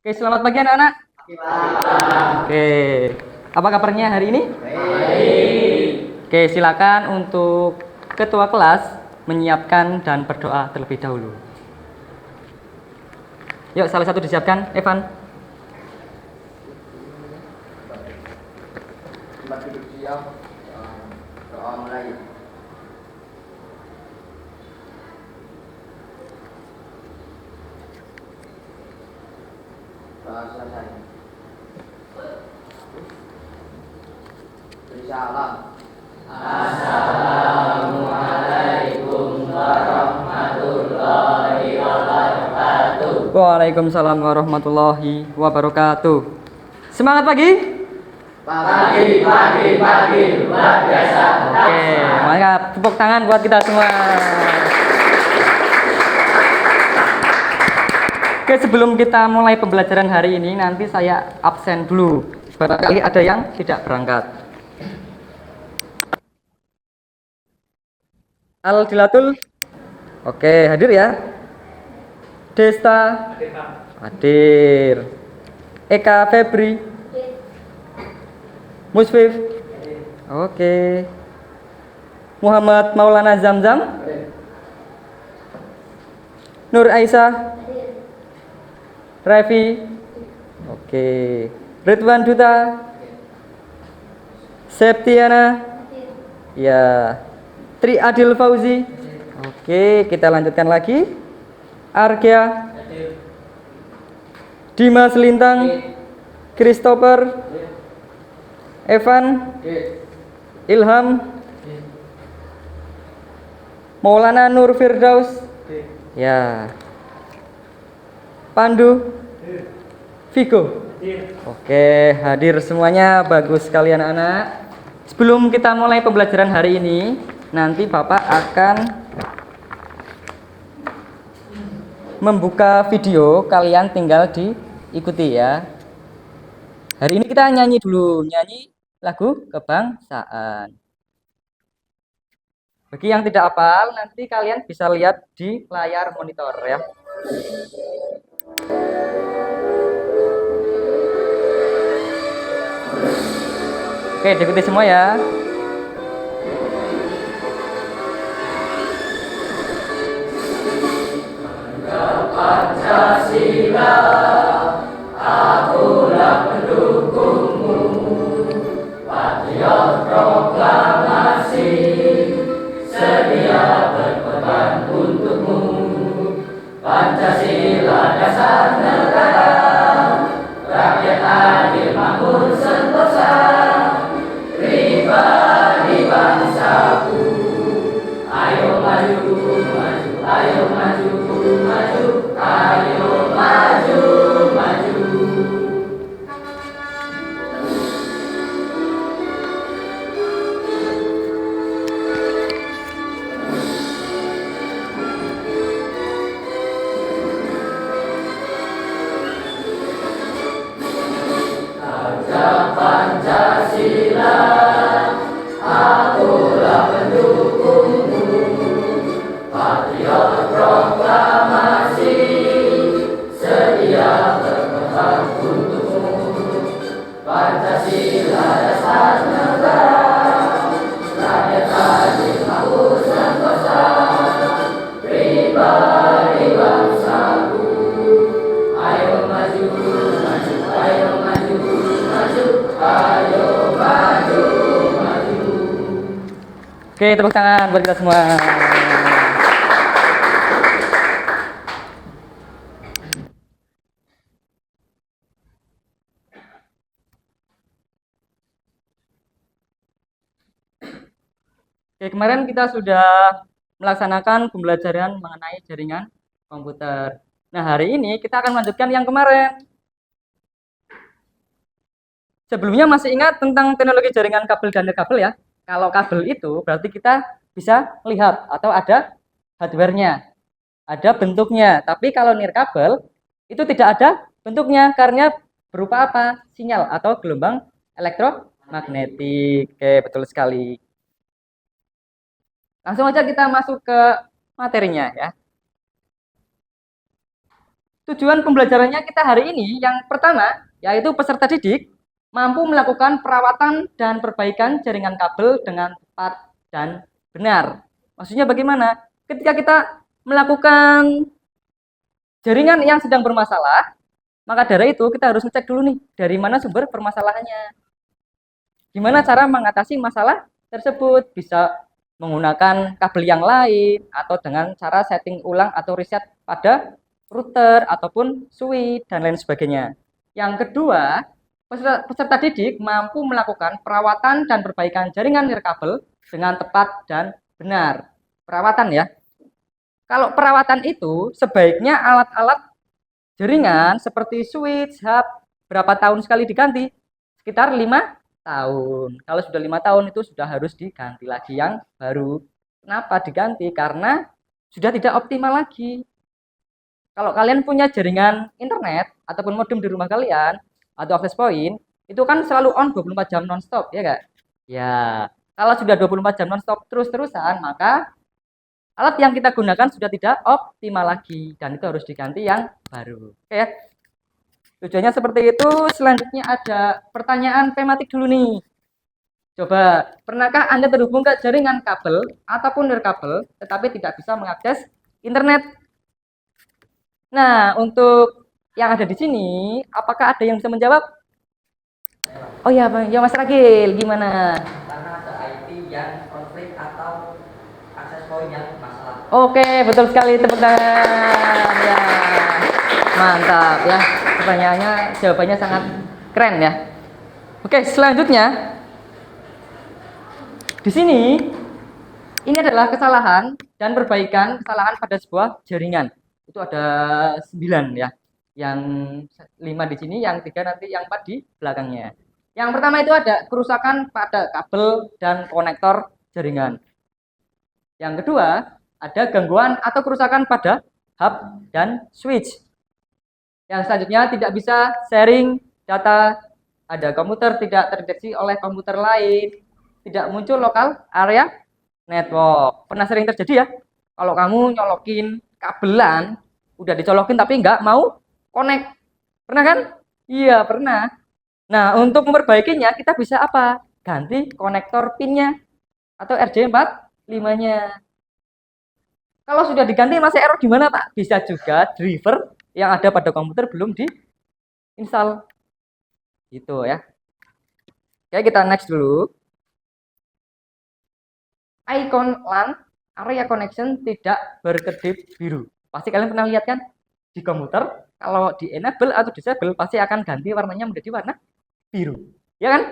Oke, selamat pagi anak-anak. Oke, apa kabarnya hari ini? Oke, silakan untuk ketua kelas menyiapkan dan berdoa terlebih dahulu. Yuk, salah satu disiapkan, Evan. Doa mulai. Doa selesai. Beri salam. Waalaikumsalam warahmatullahi wabarakatuh. Semangat pagi. Pagi, luar biasa. Oke, mantap. Tepuk tangan buat kita semua. Oke, sebelum kita mulai pembelajaran hari ini, nanti saya absen dulu. Barangkali ada yang tidak berangkat. Al-Dilatul. Oke, hadir ya. Desta. Hadir. Eka Febri. Musfif. Oke. Muhammad Maulana Zamzam. Nur Aisyah. Revi. Oke. Ridwan Duta. Septiana. Ya. Tri Adil Fauzi. Oke, kita lanjutkan lagi. Arkia. Dimas Lintang. Christopher. Evan. Ilham. Maulana Nur Firdaus. Ya. Pandu. Vigo. Oke, hadir semuanya. Bagus sekali anak-anak. Sebelum kita mulai pembelajaran hari ini, nanti Bapak akan membuka video, kalian tinggal diikuti ya. Hari ini kita nyanyi dulu, nyanyi lagu kebangsaan. Bagi yang tidak hafal, nanti kalian bisa lihat di layar monitor ya. Oke, diikuti semua ya. Pancasila, akulah pendukungmu. Patriot proklamasi, sedia berkorban untukmu. Pancasila dasar negara, rakyat adil makmur sentosa. Pribadi bangsaku, ayo maju, maju, ayo maju, maju, ayo maju, maju. Raja Pancasila, akulah pendukungmu. Patriot proklamasi, sedia berkorban untukmu. Pancasila dasar negara, rakyat adil makmur sentosa. Pribadi bangsaku, ayo maju, maju, ayo maju, maju, ayo maju, maju. Oke, tepuk tangan buat kita semua. Oke, kemarin kita sudah melaksanakan pembelajaran mengenai jaringan komputer. Nah, hari ini kita akan melanjutkan yang kemarin. Sebelumnya masih ingat tentang teknologi jaringan kabel dan nirkabel ya? Kalau kabel itu berarti kita bisa lihat atau ada hardware-nya, ada bentuknya. Tapi kalau nirkabel itu tidak ada bentuknya karena berupa apa? Sinyal atau gelombang elektromagnetik. Oke, betul sekali. Langsung aja kita masuk ke materinya ya. tujuan pembelajarannya kita hari ini yang pertama, yaitu peserta didik mampu melakukan perawatan dan perbaikan jaringan kabel dengan tepat dan benar. Maksudnya bagaimana? Ketika kita melakukan jaringan yang sedang bermasalah, maka dari itu kita harus ngecek dulu nih, dari mana sumber permasalahannya. Gimana cara mengatasi masalah tersebut? Bisa menggunakan kabel yang lain atau dengan cara setting ulang atau reset pada router ataupun switch dan lain sebagainya. Yang kedua, peserta didik mampu melakukan perawatan dan perbaikan jaringan nirkabel dengan tepat dan benar. Perawatan ya. Kalau perawatan itu sebaiknya alat-alat jaringan seperti switch, hub, berapa tahun sekali diganti? Sekitar 5 tahun. Kalau sudah 5 tahun itu sudah harus diganti lagi yang baru. Kenapa diganti? Karena sudah tidak optimal lagi. Kalau kalian punya jaringan internet ataupun modem di rumah kalian atau access point, itu kan selalu on 24 jam nonstop, ya enggak? Ya, kalau sudah 24 jam nonstop terus-terusan, maka alat yang kita gunakan sudah tidak optimal lagi dan itu harus diganti yang baru. Oke ya. Tujuannya seperti itu. Selanjutnya ada pertanyaan tematik dulu nih. Coba, pernahkah Anda terhubung ke jaringan kabel ataupun nirkabel tetapi tidak bisa mengakses internet? Nah, untuk yang ada di sini, apakah ada yang bisa menjawab? Oh ya, Bang. Ya Mas Ragil, gimana? Karena ada IP yang konflik atau akses point yang masalah. Oke, betul sekali, tepuk tangan. Ya. Mantap ya. Pertanyaannya, jawabannya sangat keren ya. Oke, selanjutnya di sini ini adalah kesalahan dan perbaikan kesalahan pada sebuah jaringan. Itu ada 9 ya. Yang 5 di sini, yang 3 nanti, yang 4 di belakangnya. Yang pertama itu ada kerusakan pada kabel dan konektor jaringan. Yang kedua, ada gangguan atau kerusakan pada hub dan switch. Yang selanjutnya tidak bisa sharing data, ada komputer tidak terdeteksi oleh komputer lain, tidak muncul lokal area network. Pernah sering terjadi ya? Kalau kamu nyolokin kabelan, udah dicolokin tapi nggak mau connect. Pernah kan? Iya, pernah. Nah, untuk memperbaikinya kita bisa apa? Ganti konektor pinnya atau RJ45-nya. Kalau sudah diganti masih error gimana, Pak? Bisa juga driver yang ada pada komputer belum diinstal. Gitu ya. Oke, kita next dulu. Icon LAN area connection tidak berkedip biru. Pasti kalian pernah lihat kan? Di komputer, kalau di enable atau disable pasti akan ganti warnanya menjadi warna biru. Ya kan?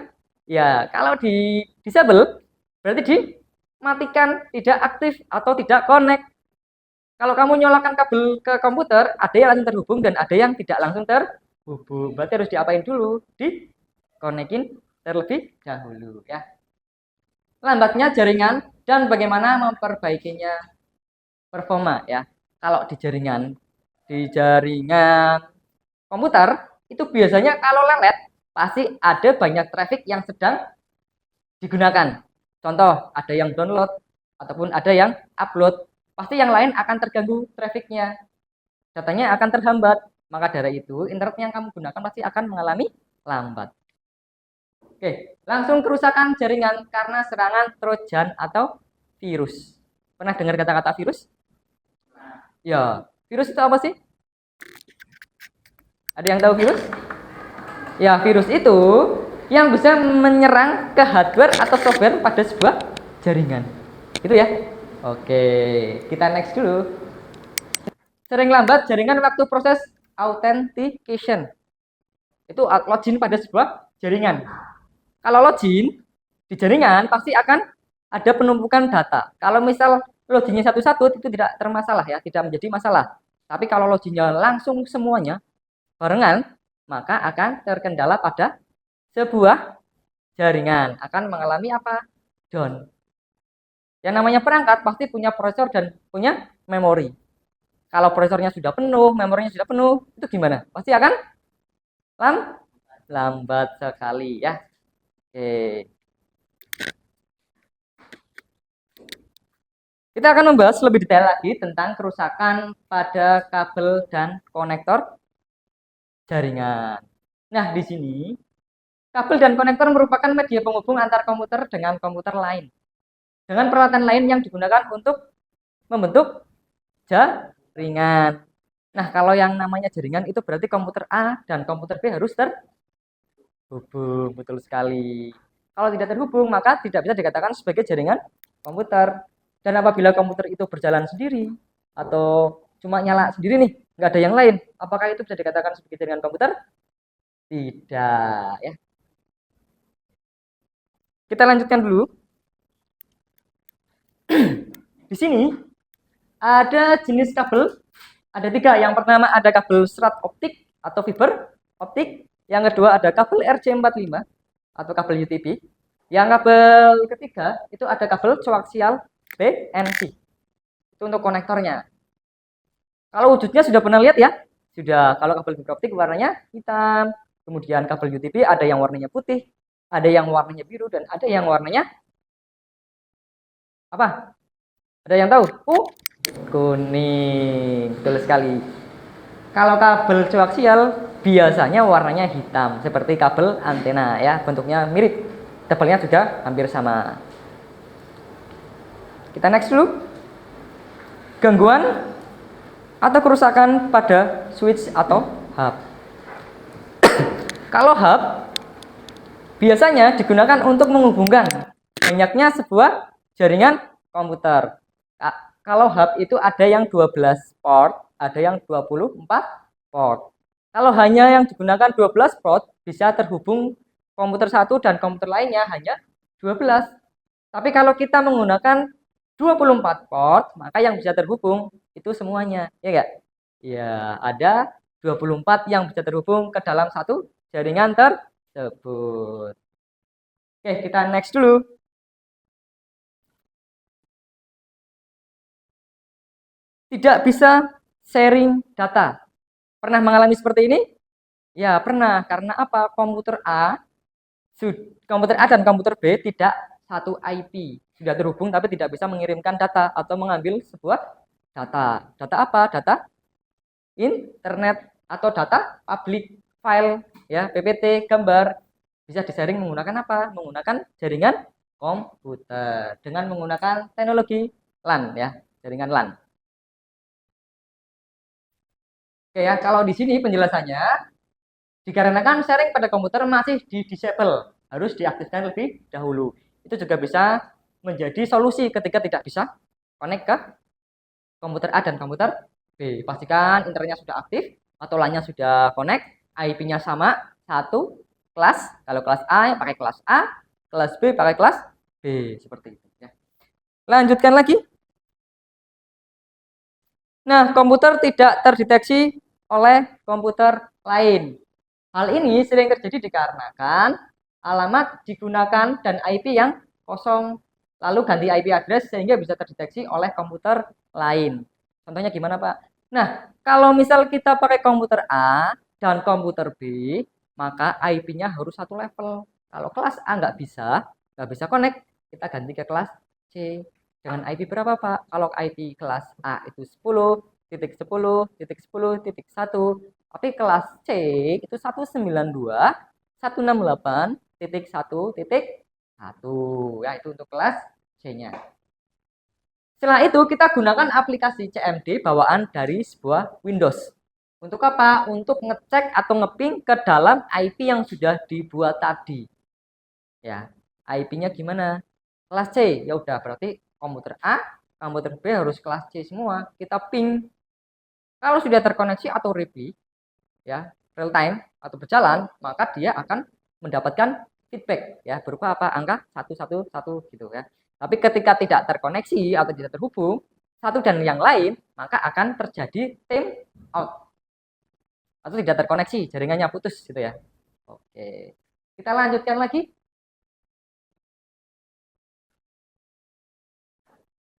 Ya, kalau di disable berarti dimatikan, tidak aktif atau tidak connect. Kalau kamu nyalakan kabel ke komputer, ada yang langsung terhubung dan ada yang tidak langsung terhubung. Berarti harus diapain dulu? Di-konekin terlebih dahulu ya. Lambatnya jaringan dan bagaimana memperbaikinya performa ya. Kalau di jaringan komputer itu biasanya kalau lelet pasti ada banyak traffic yang sedang digunakan. Contoh, ada yang download ataupun ada yang upload. Pasti yang lain akan terganggu trafficnya, datanya akan terhambat. Maka dari itu internet yang kamu gunakan pasti akan mengalami lambat. Oke, langsung kerusakan jaringan karena serangan trojan atau virus. Pernah dengar kata-kata virus? Ya, virus itu apa sih? Ada yang tahu virus? Ya, virus itu yang bisa menyerang ke hardware atau software pada sebuah jaringan. Itu ya. Oke, kita next dulu. Sering lambat jaringan waktu proses authentication. Itu login pada sebuah jaringan. Kalau login di jaringan pasti akan ada penumpukan data. Kalau misal loginnya satu-satu itu tidak termasalah ya, tidak menjadi masalah. Tapi kalau loginnya langsung semuanya barengan, maka akan terkendala pada sebuah jaringan, akan mengalami apa? Down. Yang namanya perangkat pasti punya prosesor dan punya memori. Kalau prosesornya sudah penuh, memorinya sudah penuh, itu gimana? Pasti akan lambat sekali ya. Oke. Kita akan membahas lebih detail lagi tentang kerusakan pada kabel dan konektor jaringan. Nah, di sini kabel dan konektor merupakan media penghubung antar komputer dengan komputer lain, dengan peralatan lain yang digunakan untuk membentuk jaringan. Nah, kalau yang namanya jaringan itu berarti komputer A dan komputer B harus terhubung. Betul sekali. Kalau tidak terhubung, maka tidak bisa dikatakan sebagai jaringan komputer. Dan apabila komputer itu berjalan sendiri atau cuma nyala sendiri nih, nggak ada yang lain, apakah itu bisa dikatakan sebagai jaringan komputer? Tidak, ya. Kita lanjutkan dulu. Di sini ada jenis kabel, ada 3. Yang pertama ada kabel serat optik atau fiber optik. Yang kedua ada kabel RJ45 atau kabel UTP. Yang kabel ketiga itu ada kabel coaxial BNC. Itu untuk konektornya. Kalau wujudnya sudah pernah lihat ya? Sudah. Kalau kabel fiber optik warnanya hitam. Kemudian kabel UTP ada yang warnanya putih, ada yang warnanya biru, dan ada yang warnanya apa? Ada yang tahu? Kuning. Betul sekali. Kalau kabel coaxial biasanya warnanya hitam seperti kabel antena ya, bentuknya mirip. Tebalnya juga hampir sama. Kita next dulu. Gangguan atau kerusakan pada switch atau hub. Kalau hub biasanya digunakan untuk menghubungkan banyaknya sebuah jaringan komputer. Kalau hub itu ada yang 12 port, ada yang 24 port. Kalau hanya yang digunakan 12 port, bisa terhubung komputer satu dan komputer lainnya hanya 12. Tapi kalau kita menggunakan 24 port, maka yang bisa terhubung itu semuanya, ya enggak? Ya, ada 24 yang bisa terhubung ke dalam satu jaringan tersebut. Oke, kita next dulu. Tidak bisa sharing data. Pernah mengalami seperti ini? Ya, pernah. Karena apa? Komputer A dan komputer B tidak satu IP. Sudah terhubung tapi tidak bisa mengirimkan data atau mengambil sebuah data. Data apa? Data internet atau data public file ya, PPT, gambar. Bisa disaring menggunakan apa? Menggunakan jaringan komputer dengan menggunakan teknologi LAN ya, jaringan LAN. Oke ya, kalau di sini penjelasannya dikarenakan sharing pada komputer masih di disable, harus diaktifkan lebih dahulu. Itu juga bisa menjadi solusi ketika tidak bisa connect ke komputer A dan komputer B. Pastikan internetnya sudah aktif atau LAN-nya sudah connect, IP-nya sama, satu kelas. Kalau kelas A pakai kelas A, kelas B pakai kelas B, seperti itu ya. Lanjutkan lagi. Nah, komputer tidak terdeteksi oleh komputer lain. Hal ini sering terjadi dikarenakan alamat digunakan dan IP yang kosong, lalu ganti IP address sehingga bisa terdeteksi oleh komputer lain. Contohnya gimana, Pak? Nah, kalau misal kita pakai komputer A dan komputer B, maka IP-nya harus satu level. Kalau kelas A nggak bisa connect, kita ganti ke kelas C. Dengan IP berapa, Pak? Kalau IP kelas A itu 10.10.10.1, tapi kelas C itu 192.168.1.1 ya, itu untuk kelas C-nya. Setelah itu kita gunakan aplikasi CMD bawaan dari sebuah Windows. Untuk apa? Untuk ngecek atau ngeping ke dalam IP yang sudah dibuat tadi. Ya, IP-nya gimana? Kelas C. Ya udah, berarti komputer A, komputer B harus kelas C semua. Kita ping. Kalau sudah terkoneksi atau replay, ya, real time atau berjalan, maka dia akan mendapatkan feedback ya, berupa apa? Angka 111 gitu ya. Tapi ketika tidak terkoneksi atau tidak terhubung satu dan yang lain, maka akan terjadi time out atau tidak terkoneksi, jaringannya putus gitu ya. Oke. Kita lanjutkan lagi.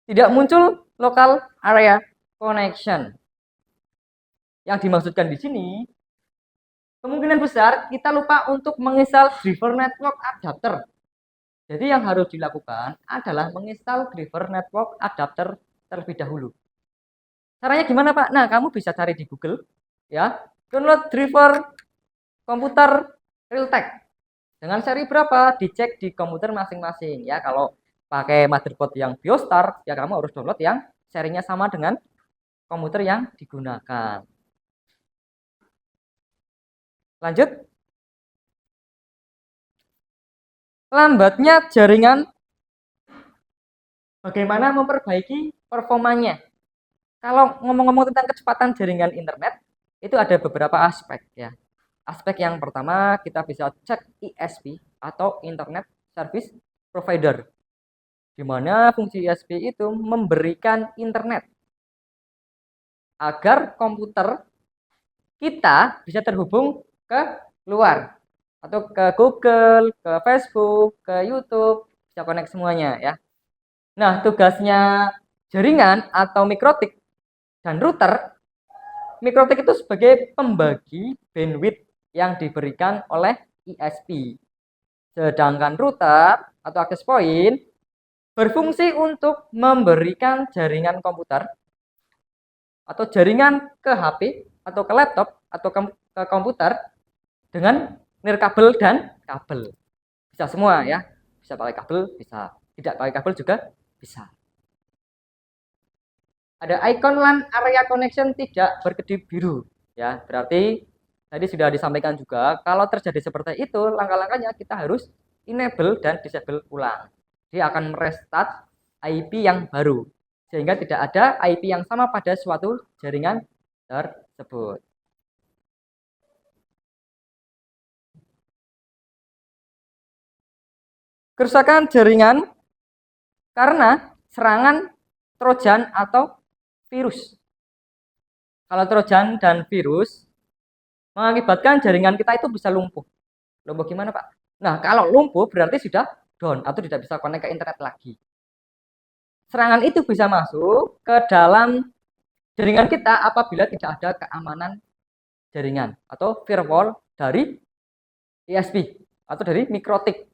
Tidak muncul local area connection. Yang dimaksudkan di sini, kemungkinan besar kita lupa untuk menginstal driver network adapter. Jadi yang harus dilakukan adalah menginstal driver network adapter terlebih dahulu. Caranya gimana, Pak? Nah, kamu bisa cari di Google ya. Download driver komputer Realtek. Dengan seri berapa? Dicek di komputer masing-masing ya. Kalau pakai motherboard yang Biostar, ya kamu harus download yang serinya sama dengan komputer yang digunakan. Lanjut. Lambatnya jaringan, bagaimana memperbaiki performanya? Kalau ngomong-ngomong tentang kecepatan jaringan internet, itu ada beberapa aspek ya. Aspek yang pertama, kita bisa cek ISP atau Internet Service Provider, di mana fungsi ISP itu memberikan internet agar komputer kita bisa terhubung ke luar, atau ke Google, ke Facebook, ke YouTube, bisa connect semuanya ya. Nah, tugasnya jaringan atau mikrotik dan router, mikrotik itu sebagai pembagi bandwidth yang diberikan oleh ISP. Sedangkan router atau access point berfungsi untuk memberikan jaringan komputer atau jaringan ke HP atau ke laptop atau ke komputer dengan nirkabel dan kabel. Bisa semua ya. Bisa pakai kabel, bisa tidak pakai kabel juga bisa. Ada icon LAN area connection tidak berkedip biru ya. Berarti tadi sudah disampaikan juga, kalau terjadi seperti itu, langkah-langkahnya kita harus enable dan disable ulang. Dia akan merestart IP yang baru, sehingga tidak ada IP yang sama pada suatu jaringan tersebut. Kerusakan jaringan karena serangan Trojan atau virus. Kalau Trojan dan virus mengakibatkan jaringan kita itu bisa lumpuh. Lumpuh gimana, Pak? Nah, kalau lumpuh berarti sudah down atau tidak bisa connect ke internet lagi. Serangan itu bisa masuk ke dalam jaringan kita apabila tidak ada keamanan jaringan atau firewall dari ISP atau dari mikrotik.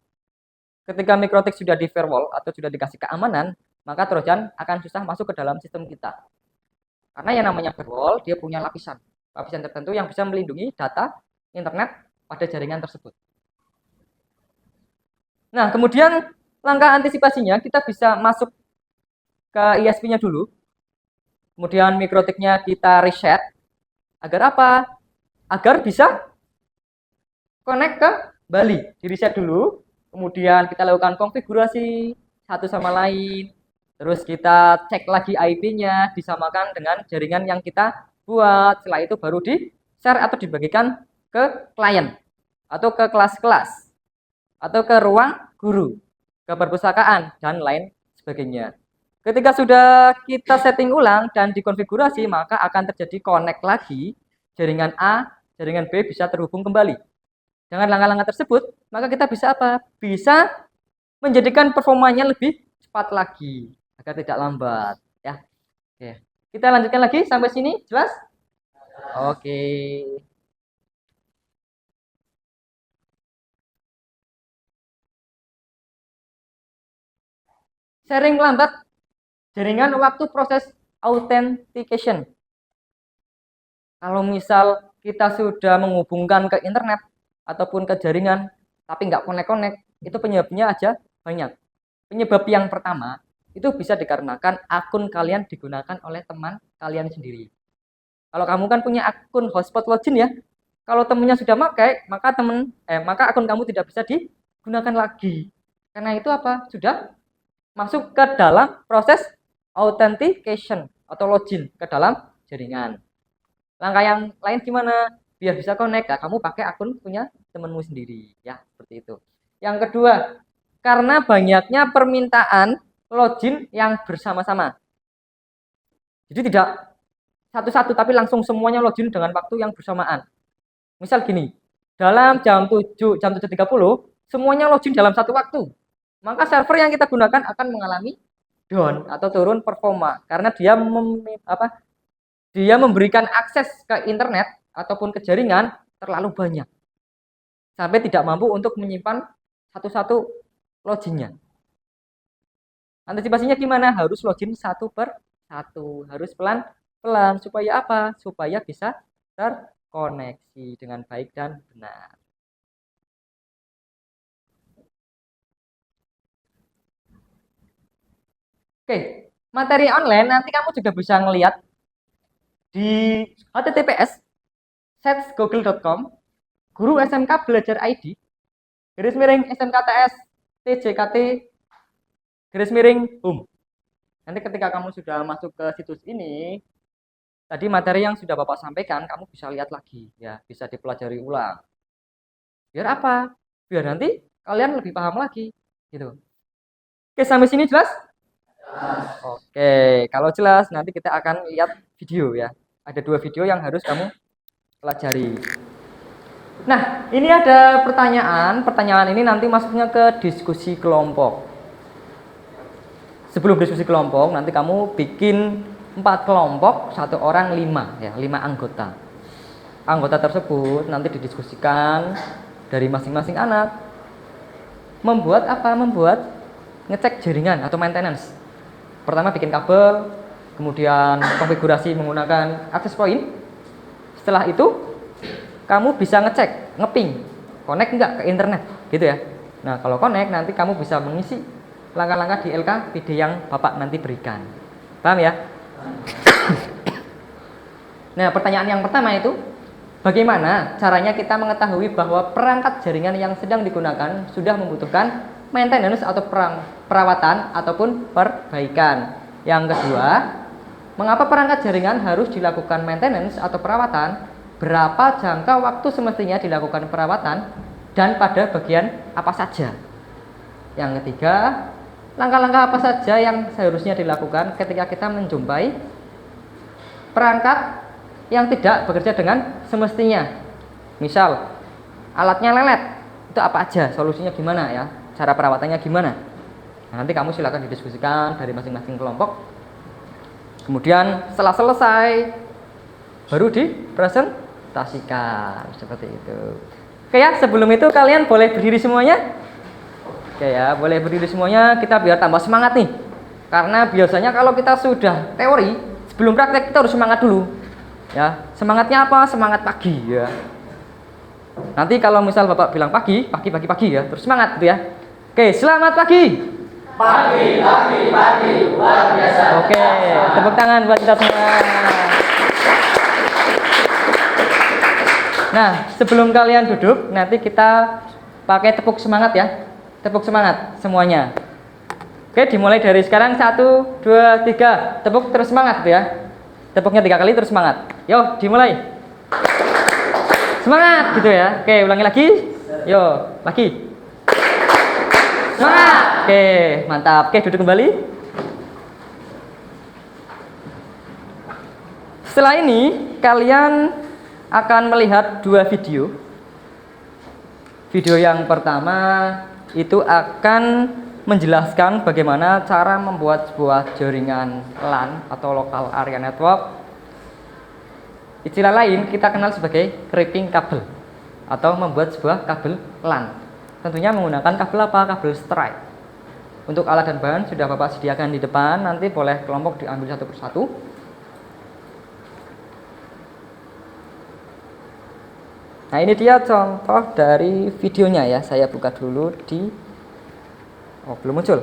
Ketika mikrotik sudah di firewall atau sudah dikasih keamanan, maka Trojan akan susah masuk ke dalam sistem kita. Karena yang namanya firewall, dia punya lapisan tertentu yang bisa melindungi data internet pada jaringan tersebut. Nah, kemudian langkah antisipasinya kita bisa masuk ke ISP-nya dulu. Kemudian mikrotiknya kita reset. Agar apa? Agar bisa connect ke Bali. Di reset dulu. Kemudian kita lakukan konfigurasi satu sama lain. Terus kita cek lagi IP-nya, disamakan dengan jaringan yang kita buat. Setelah itu baru di-share atau dibagikan ke klien atau ke kelas-kelas atau ke ruang guru, ke perpustakaan dan lain sebagainya. Ketika sudah kita setting ulang dan dikonfigurasi, maka akan terjadi connect lagi, jaringan A, jaringan B bisa terhubung kembali. Dengan langkah-langkah tersebut, maka kita bisa apa? Bisa menjadikan performanya lebih cepat lagi agar tidak lambat ya. Oke. Kita lanjutkan lagi sampai sini, jelas? Oke. Sharing lambat jaringan waktu proses authentication. Kalau misal kita sudah menghubungkan ke internet ataupun ke jaringan tapi nggak connect-connect, itu penyebabnya aja banyak. Penyebab yang pertama itu bisa dikarenakan akun kalian digunakan oleh teman kalian sendiri. Kalau kamu kan punya akun hotspot login ya, kalau temennya sudah pakai, maka akun kamu tidak bisa digunakan lagi. Karena itu apa? Sudah masuk ke dalam proses authentication atau login ke dalam jaringan. Langkah yang lain gimana? Biar bisa connect, ya, kamu pakai akun punya temenmu sendiri, ya seperti itu. Yang kedua, karena banyaknya permintaan login yang bersama-sama. Jadi tidak satu-satu, tapi langsung semuanya login dengan waktu yang bersamaan. Misal gini, dalam jam 7.30, semuanya login dalam satu waktu. Maka server yang kita gunakan akan mengalami down atau turun performa karena dia memberikan akses ke internet ataupun ke jaringan terlalu banyak sampai tidak mampu untuk menyimpan satu-satu loginnya. Antisipasinya gimana? Harus login satu per satu, harus pelan-pelan supaya apa? Supaya bisa terkoneksi dengan baik dan benar. Oke, materi online nanti kamu juga bisa ngelihat di https://google.com guru SMK belajar ID _SMKTS TJKT _home. Nanti ketika kamu sudah masuk ke situs ini, tadi materi yang sudah Bapak sampaikan kamu bisa lihat lagi ya, bisa dipelajari ulang. Biar apa? Biar nanti kalian lebih paham lagi gitu. Oke, sampai sini jelas? Oke, kalau jelas nanti kita akan lihat video ya. Ada 2 video yang harus kamu pelajari. Nah, ini ada pertanyaan. Pertanyaan ini nanti masuknya ke diskusi kelompok. Sebelum diskusi kelompok, nanti kamu bikin 4 kelompok, 1 orang 5 ya, 5 anggota. Anggota tersebut nanti didiskusikan dari masing-masing anak. Membuat apa? Membuat ngecek jaringan atau maintenance. Pertama bikin kabel, kemudian konfigurasi menggunakan access point. Setelah itu kamu bisa ngecek, ngeping, connect enggak ke internet gitu ya. Nah, kalau connect nanti kamu bisa mengisi langkah-langkah di LKPD yang Bapak nanti berikan. Paham ya? Nah, pertanyaan yang pertama itu, bagaimana caranya kita mengetahui bahwa perangkat jaringan yang sedang digunakan sudah membutuhkan maintenance atau perawatan ataupun perbaikan. Yang kedua, mengapa perangkat jaringan harus dilakukan maintenance atau perawatan? Berapa jangka waktu semestinya dilakukan perawatan dan pada bagian apa saja? Yang ketiga, langkah-langkah apa saja yang seharusnya dilakukan ketika kita menjumpai perangkat yang tidak bekerja dengan semestinya. Misal, alatnya lelet, itu apa aja? Solusinya gimana ya? Cara perawatannya gimana? Nah, nanti kamu silakan didiskusikan dari masing-masing kelompok. Kemudian setelah selesai baru dipresentasikan seperti itu. Oke ya, sebelum itu kalian boleh berdiri semuanya. Oke ya, boleh berdiri semuanya, kita biar tambah semangat nih. Karena biasanya kalau kita sudah teori, sebelum praktek kita harus semangat dulu. Ya, semangatnya apa? Semangat pagi ya. Nanti kalau misal Bapak bilang pagi ya, terus semangat gitu ya. Oke, selamat pagi. Pagi, luar biasa. Oke, tepuk tangan buat kita semua. Nah, sebelum kalian duduk, nanti kita pakai tepuk semangat ya. Tepuk semangat semuanya. Oke, dimulai dari sekarang. 1, 2, 3. Tepuk terus semangat gitu ya. Tepuknya 3 kali terus semangat. Yo, dimulai. Semangat gitu ya. Oke, ulangi lagi. Yo, lagi. Semangat. Oke, mantap. Oke, duduk kembali. Setelah ini kalian akan melihat 2 video. Video yang pertama itu akan menjelaskan bagaimana cara membuat sebuah jaringan LAN atau local area network. Istilah lain kita kenal sebagai crimping kabel atau membuat sebuah kabel LAN. Tentunya menggunakan kabel apa? Kabel strike. Untuk alat dan bahan sudah Bapak sediakan di depan, nanti boleh kelompok diambil satu persatu. Nah, ini dia contoh dari videonya ya. Saya buka dulu di belum muncul.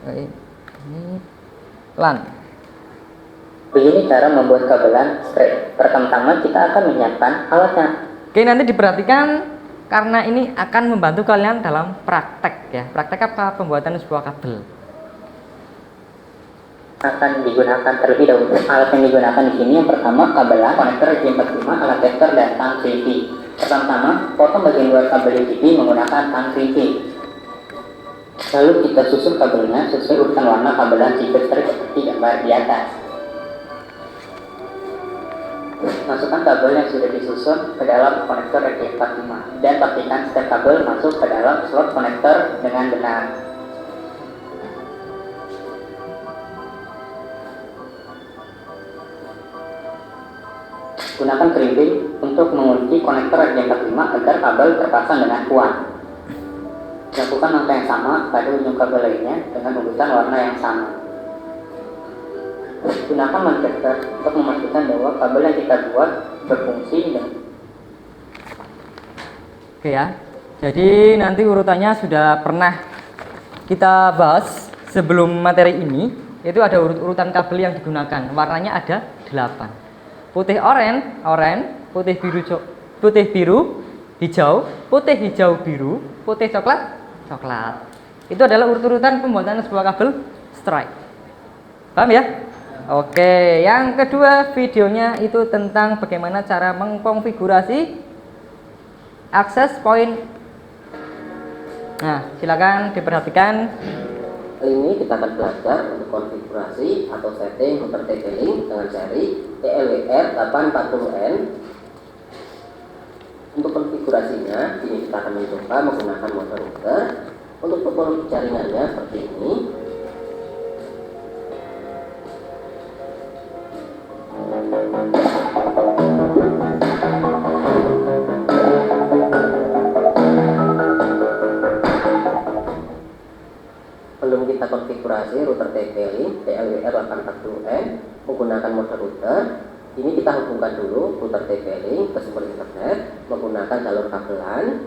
Ini LAN. Begini cara membuat kabelan straight. Pertama-tama kita akan menyiapkan alatnya. Oke, nanti diperhatikan karena ini akan membantu kalian dalam praktek ya. Praktek apa? Pembuatan sebuah kabel. Akan digunakan terlebih dahulu. Alat yang digunakan di sini yang pertama kabelan, konektor J45, alat tester dan tang crimping. Pertama, potong bagian luar kabel UTP menggunakan tang crimping. Lalu kita susun kabelnya sesuai urutan warna kabelan zipper seperti gambar di atas. Masukkan kabel yang sudah disusun ke dalam konektor RJ45 dan pastikan setiap kabel masuk ke dalam slot konektor dengan benar. Gunakan crimping untuk mengunci konektor RJ45 agar kabel terpasang dengan kuat. Lakukan langkah yang sama pada ujung kabel lainnya dengan urutan warna yang sama. Gunakan Manchester untuk memastikan bahwa kabel yang kita buat berfungsi dengan Oke ya. Jadi nanti urutannya sudah pernah kita bahas sebelum materi ini. Itu ada urutan kabel yang digunakan. Warnanya ada 8. Putih oranye, putih biru, hijau, putih hijau biru, putih coklat. Itu adalah urutan pembuatan sebuah kabel strike. Paham ya? Oke, yang kedua videonya itu tentang bagaimana cara mengkonfigurasi akses point. Nah, silakan diperhatikan. Kali ini kita akan belajar untuk konfigurasi atau setting router TP-Link dengan seri TLWR840N. Untuk konfigurasinya, ini kita akan mencoba menggunakan mode router. Untuk topologi jaringannya seperti ini. Belum kita konfigurasi router TP-Link TLWR840N menggunakan mode router. Ini kita hubungkan dulu router TP-Link ke sumber internet menggunakan jalur kabelan.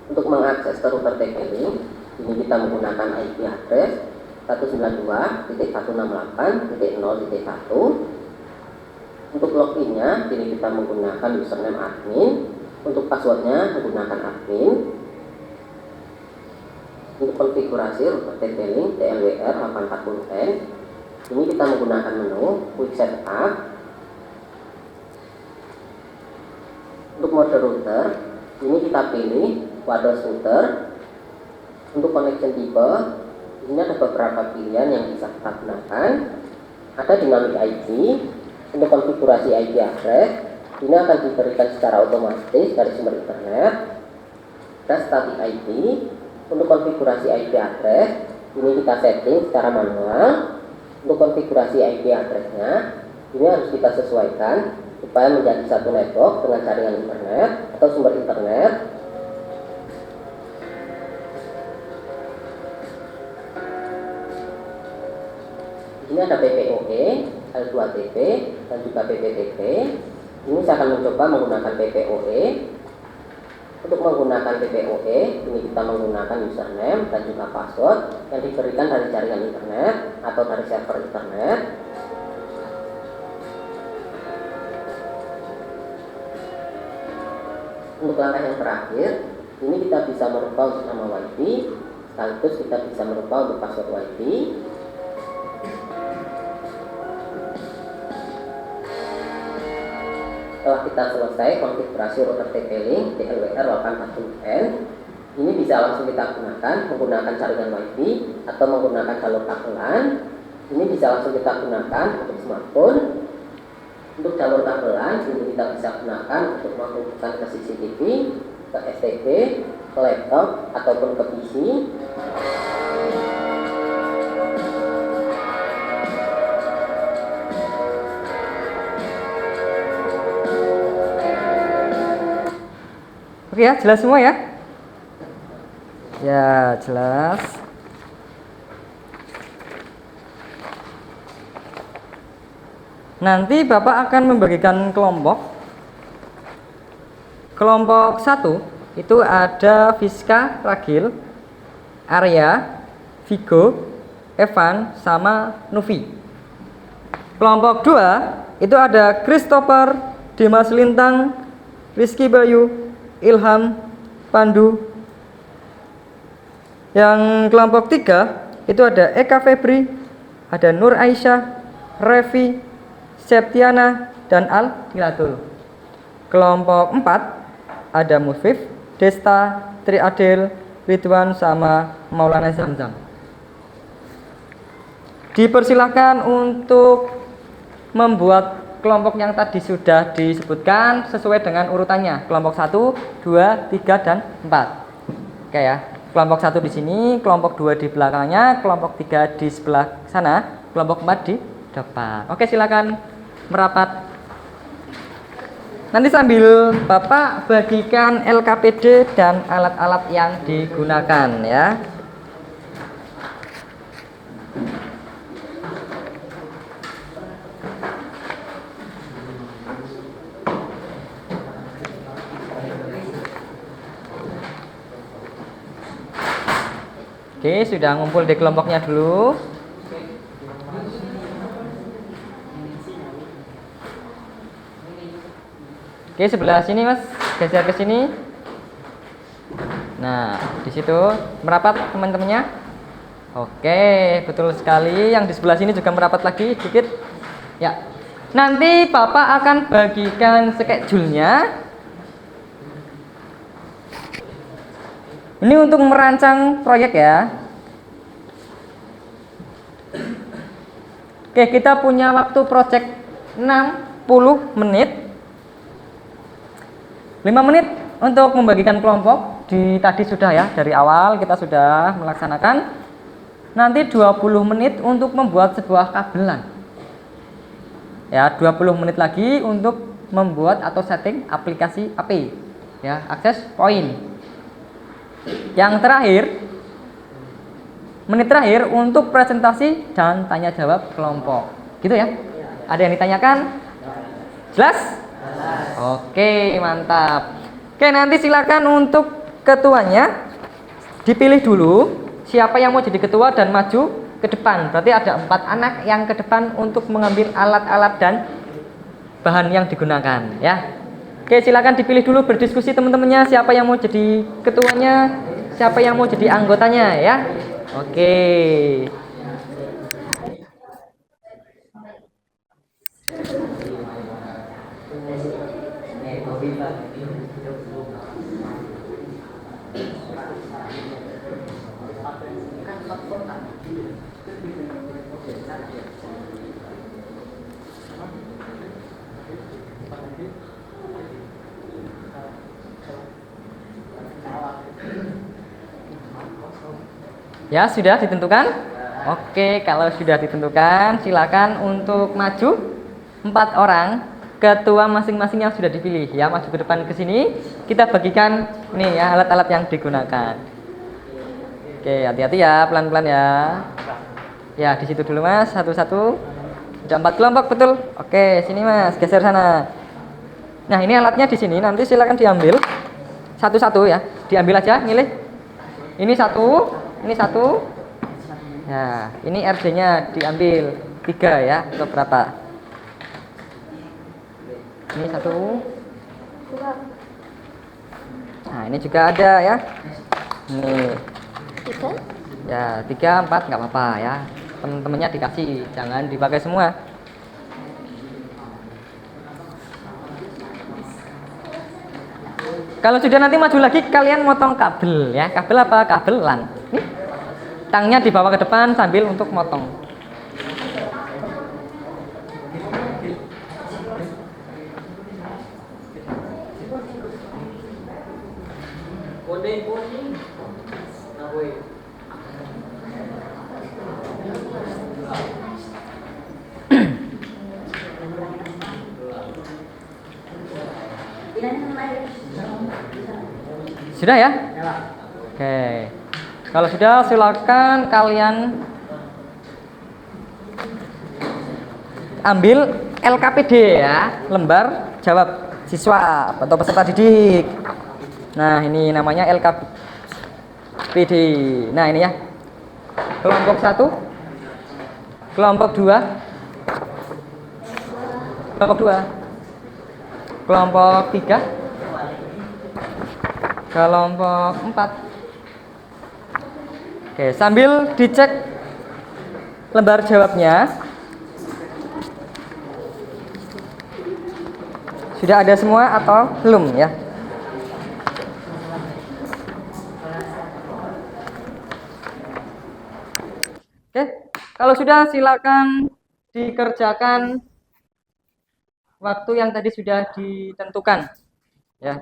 Untuk mengakses ke router TP-Link, ini kita menggunakan IP address 192.168.0.1. Untuk loginnya, ini kita menggunakan username admin. Untuk passwordnya menggunakan admin. Untuk konfigurasi router TP-Link TLWR840N, ini kita menggunakan menu Quick Setup. Untuk mode router, ini kita pilih wireless router. Untuk connection type, ini ada beberapa pilihan yang bisa kita gunakan. Ada dynamic IP. Untuk konfigurasi IP address, ini akan diberikan secara otomatis dari sumber internet. Dan static IP. Untuk konfigurasi IP address, ini kita setting secara manual. Untuk konfigurasi IP addressnya, ini harus kita sesuaikan supaya menjadi satu network dengan jaringan internet atau sumber internet. Di sini ada PPOE, L2TP, dan juga PPTP. Ini saya akan mencoba menggunakan PPOE. Untuk menggunakan PPOE, ini kita menggunakan username dan juga password yang diberikan dari jaringan internet atau dari server internet. Untuk langkah yang terakhir, ini kita bisa merubah untuk nama WiFi, sekaligus kita bisa merubah untuk password WiFi. Setelah kita selesai konfigurasi router TP-Link TLWR840N, ini bisa langsung kita gunakan menggunakan jaringan WiFi atau menggunakan jalur kabelan. Ini bisa langsung kita gunakan untuk smartphone. Untuk jalur kabelan, ini kita bisa gunakan untuk menghubungkan ke CCTV, ke STB, ke laptop ataupun ke PC. Oke ya, jelas semua ya? Ya, jelas. Nanti Bapak akan membagikan kelompok. Kelompok 1 itu ada Fiska, Ragil, Arya, Vigo, Evan, sama Nuvi. Kelompok 2 itu ada Christopher, Dimas Lintang, Rizky Bayu, Ilham, Pandu. Yang kelompok 3 itu ada Eka Febri, ada Nur Aisyah, Revi, Septiana, dan Al Hilatul. Kelompok 4 ada Musfif, Desta, Tri Adil, Ridwan, sama Maulana Zamzam. Dipersilakan untuk membuat kelompok yang tadi sudah disebutkan sesuai dengan urutannya. Kelompok 1, 2, 3, dan 4. Oke ya. Kelompok 1 di sini, kelompok 2 di belakangnya, kelompok 3 di sebelah sana, kelompok 4 di depan. Oke, silakan merapat. Nanti sambil Bapak bagikan LKPD dan alat-alat yang digunakan ya. Oke, sudah ngumpul di kelompoknya dulu. Oke, sebelah sini Mas, geser ke sini. Nah, di situ merapat teman-temannya. Oke, betul sekali. Yang di sebelah sini juga merapat lagi sedikit. Ya. Nanti Bapak akan bagikan schedule-nya. Ini untuk merancang proyek ya. Oke, kita punya waktu project 60 menit. 5 menit untuk membagikan kelompok. Tadi sudah ya, dari awal kita sudah melaksanakan. Nanti 20 menit untuk membuat sebuah kabelan. Ya, 20 menit lagi untuk membuat atau setting aplikasi AP. Ya, akses point. Yang terakhir, menit terakhir untuk presentasi dan tanya jawab kelompok. Gitu ya? Ada yang ditanyakan? Jelas? Oke, mantap. Oke, nanti silakan untuk ketuanya dipilih dulu siapa yang mau jadi ketua dan maju ke depan. Berarti ada 4 anak yang ke depan untuk mengambil alat-alat dan bahan yang digunakan ya. Oke, silakan dipilih dulu, berdiskusi teman-temannya siapa yang mau jadi ketuanya, siapa yang mau jadi anggotanya ya. Oke. Ya, sudah ditentukan? Oke, kalau sudah ditentukan, silakan untuk maju 4 orang. Ketua masing-masing yang sudah dipilih ya, maju ke depan ke sini. Kita bagikan nih ya alat-alat yang digunakan. Oke, hati-hati ya, pelan-pelan ya. Ya, di situ dulu Mas, satu-satu. Ada 4 kelompok betul. Oke, sini Mas, geser sana. Nah, ini alatnya di sini. Nanti silakan diambil satu-satu ya. Diambil aja, milih. Ini satu. Ini satu. Nah, ini RJ-nya diambil 3 ya, atau berapa? Ini satu. Nah, ini juga ada ya. Nih. 3? Ya, 3, 4 nggak apa-apa ya. Temen-temennya dikasih, jangan dipakai semua. Kalau sudah nanti maju lagi, kalian motong kabel ya. Kabel apa? Kabel LAN. Nih, tangnya dibawa ke depan sambil untuk motong. Sudah ya? Oke. Kalau sudah, silakan kalian ambil LKPD ya, lembar jawab siswa atau peserta didik. Nah, ini namanya LKPD. Nah, ini ya. Kelompok 1, kelompok 2, kelompok 2, kelompok 3, kelompok 4. Oke, sambil dicek lembar jawabnya. Sudah ada semua atau belum ya? Oke, kalau sudah silakan dikerjakan waktu yang tadi sudah ditentukan ya.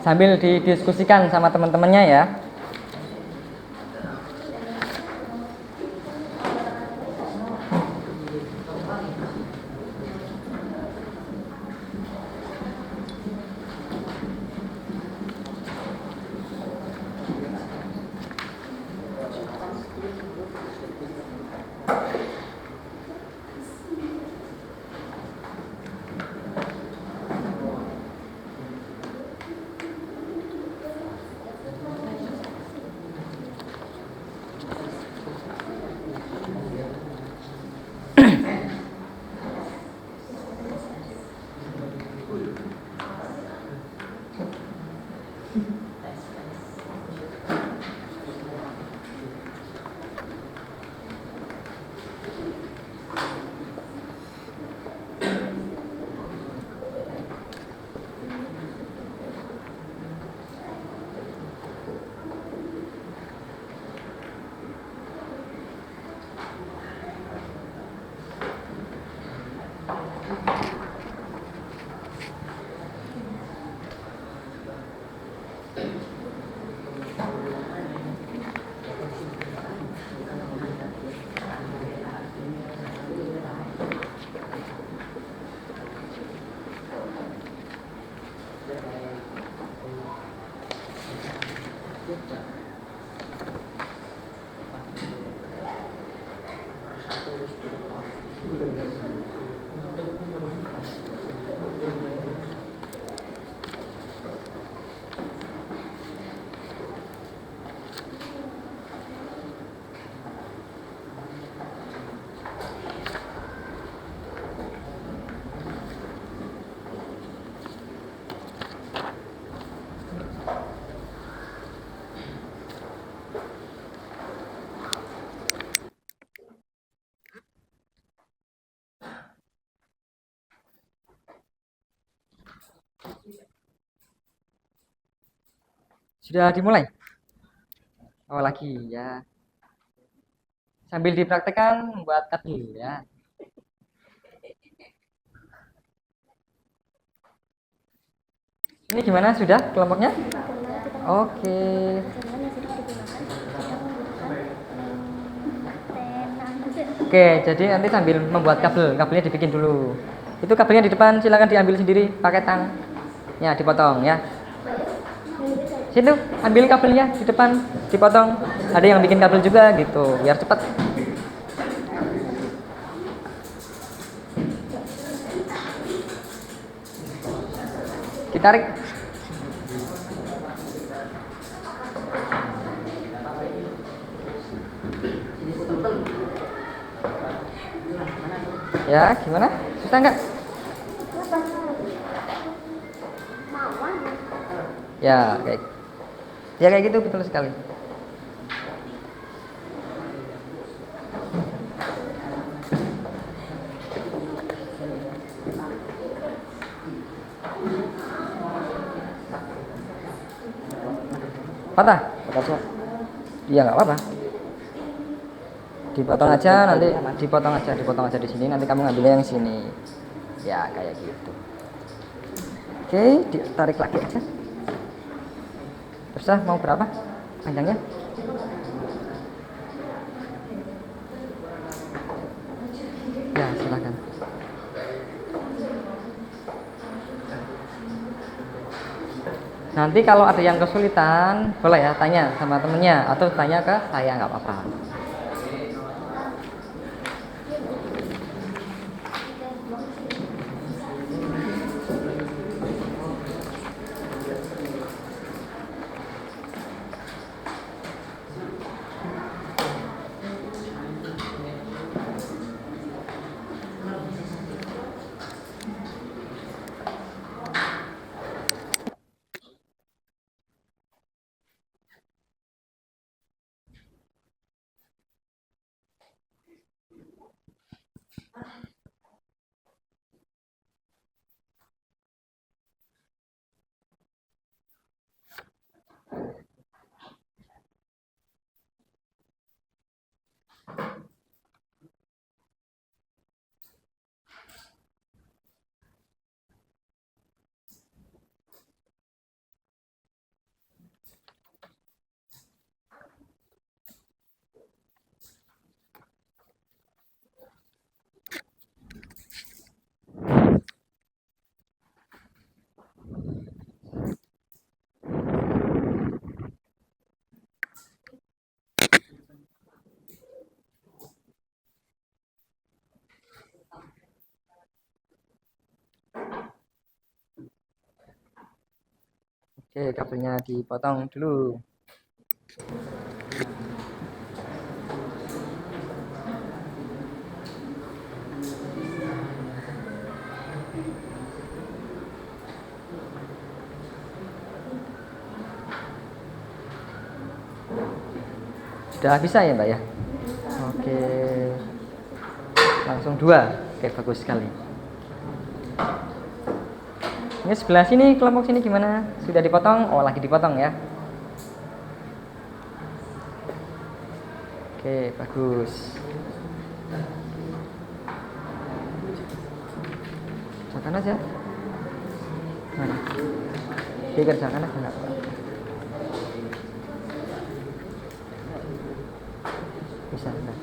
sambil didiskusikan sama teman-temannya ya. Sudah dimulai? Oh, lagi ya. Sambil dipraktekkan buat kabel ya. Ini gimana, sudah kelompoknya? Oke. Oke, jadi nanti sambil membuat kabelnya dibikin dulu. Itu kabelnya di depan silakan diambil sendiri pakai tang. Ya, dipotong ya. Situ ambil kabelnya di depan, dipotong. Ada yang bikin kabel juga gitu, biar cepat. Ditarik. Ya, gimana? Susah nggak? Ya, kayak gitu, betul sekali. Patah? Iya, nggak apa-apa. Dipotong aja nanti, dipotong aja di sini. Nanti kamu ngambilnya yang sini. Ya, kayak gitu. Oke, ditarik lagi aja. Terus mau berapa panjangnya? Ya, silakan. Nanti kalau ada yang kesulitan, boleh ya tanya sama temennya atau tanya ke saya, nggak apa-apa. Oke, kabelnya dipotong dulu. Sudah bisa ya Mbak ya? Oke, langsung 2. Oke, bagus sekali. Ini sebelah sini, kelompok sini gimana? Sudah dipotong? Oh, lagi dipotong ya. Oke, bagus. Kerjakan aja. Mana? Dikerjakan aja nggak? Bisa, enggak?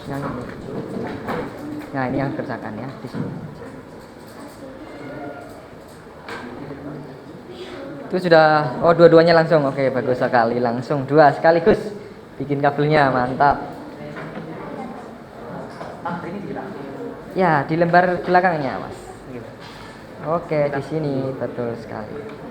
Yang ini. Nah, ini yang kerjakan ya di sini. Itu sudah, oh dua-duanya langsung. Oke, bagus sekali. Langsung 2 sekaligus bikin kabelnya, mantap. Ya, di lembar belakangnya, Mas. Oke, di sini betul sekali.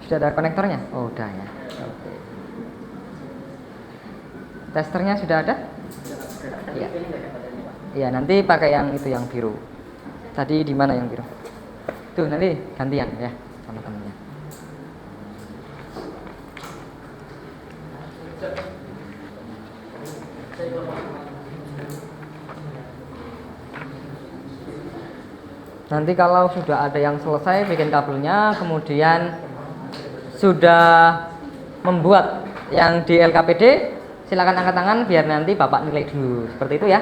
Sudah ada konektornya? Oh, udah ya. Oke. Testernya sudah ada? Iya. Iya, nanti pakai yang itu yang biru. Tadi di mana yang biru? Tuh, nanti gantian ya sama temennya. Nanti kalau sudah ada yang selesai bikin kabelnya, kemudian sudah membuat yang di LKPD, silakan angkat tangan biar nanti Bapak nilai dulu. Seperti itu ya.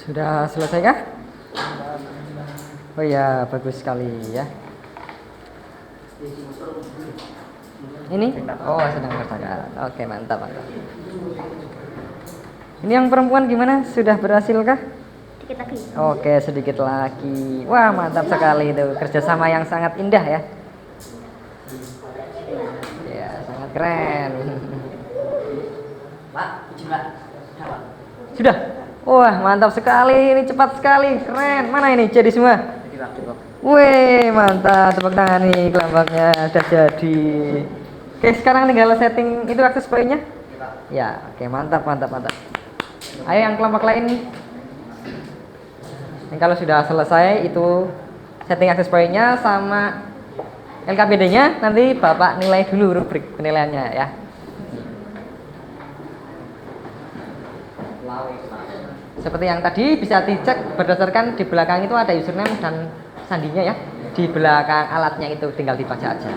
Sudah selesai kah? Oh ya, bagus sekali ya. Ini? Oh, sedang bertengkar. Oke, mantap, mantap. Ini yang perempuan gimana? Sudah berhasilkah? Sedikit lagi. Oke, sedikit lagi. Wah, mantap sekali itu. Kerjasama yang sangat indah ya. Ya, sangat keren. Pak, Pak. Pak. Sudah. Wah, mantap sekali. Ini cepat sekali. Keren. Mana ini? Jadi semua? Jadi Pak, cukup. Wih, mantap. Tepuk tangan nih, kelompoknya udah jadi. Oke, sekarang tinggal setting itu akses poinnya. Ya, oke, mantap, mantap, mantap. Ayo yang kelompok lain. Yang kalau sudah selesai itu setting akses poinnya sama LKPD-nya, nanti Bapak nilai dulu rubrik penilaiannya ya. Seperti yang tadi bisa dicek berdasarkan di belakang itu ada username dan sandinya ya. Di belakang alatnya itu tinggal dibaca aja.